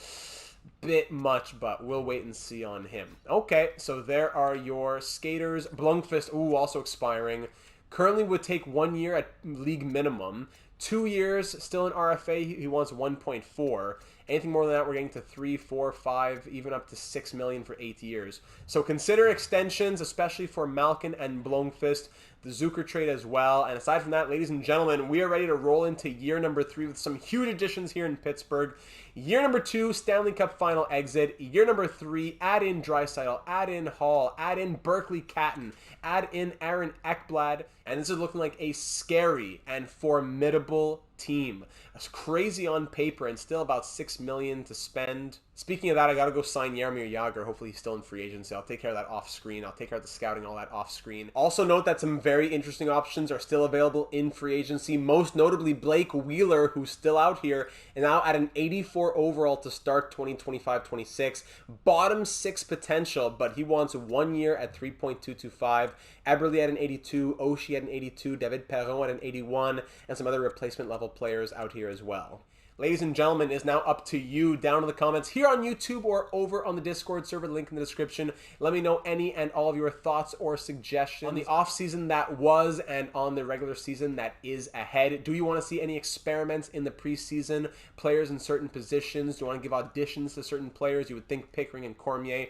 a bit much, but we'll wait and see on him. Okay, so there are your skaters. Blomqvist, also expiring. Currently would take 1 year at league minimum. 2 years, still in RFA, he wants 1.4. Anything more than that, we're getting to 3, 4, 5, even up to 6 million for 8 years. So consider extensions, especially for Malkin and Blomqvist, the Zucker trade as well. And aside from that, ladies and gentlemen, we are ready to roll into year number 3 with some huge additions here in Pittsburgh. Year number 2, Stanley Cup Final exit. Year number 3, add in Draisaitl, add in Hall, add in Berkeley Catton, add in Aaron Ekblad. And this is looking like a scary and formidable team. That's crazy on paper and still about $6 million to spend. Speaking of that, I got to go sign Jaromir Jagr. Hopefully he's still in free agency. I'll take care of that off screen. I'll take care of the scouting, all that off screen. Also note that some very interesting options are still available in free agency. Most notably Blake Wheeler, who's still out here and now at an 84 overall to start 2025-26. Bottom 6 potential, but he wants 1 year at 3.225. Eberle at an 82, Oshie at an 82, David Perron at an 81, and some other replacement level players out here as well. Ladies and gentlemen, it is now up to you down in the comments here on YouTube or over on the Discord server, link in the description. Let me know any and all of your thoughts or suggestions on the offseason that was and on the regular season that is ahead. Do you want to see any experiments in the preseason? Players in certain positions? Do you want to give auditions to certain players? You would think Pickering and Cormier,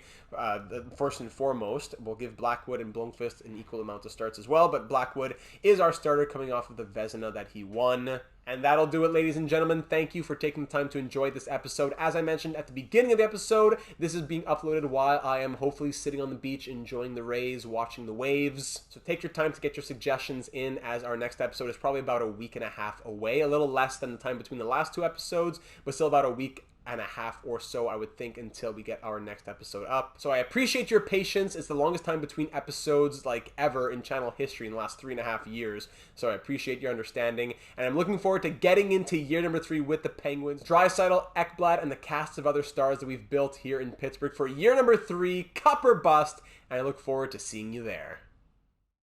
first and foremost. We'll give Blackwood and Blomqvist an equal amount of starts as well, but Blackwood is our starter coming off of the Vezina that he won. And that'll do it, ladies and gentlemen. Thank you for taking the time to enjoy this episode. As I mentioned at the beginning of the episode, this is being uploaded while I am hopefully sitting on the beach enjoying the rays, watching the waves. So take your time to get your suggestions in, as our next episode is probably about a week and a half away. A little less than the time between the last 2 episodes, but still about a week and a half or so, I would think, until we get our next episode up. So I appreciate your patience. It's the longest time between episodes like ever in channel history in the last 3.5 years. So I appreciate your understanding, and I'm looking forward to getting into year number 3 with the Penguins, Draisaitl, Ekblad, and the cast of other stars that we've built here in Pittsburgh for year number 3, Cup or Bust, and I look forward to seeing you there.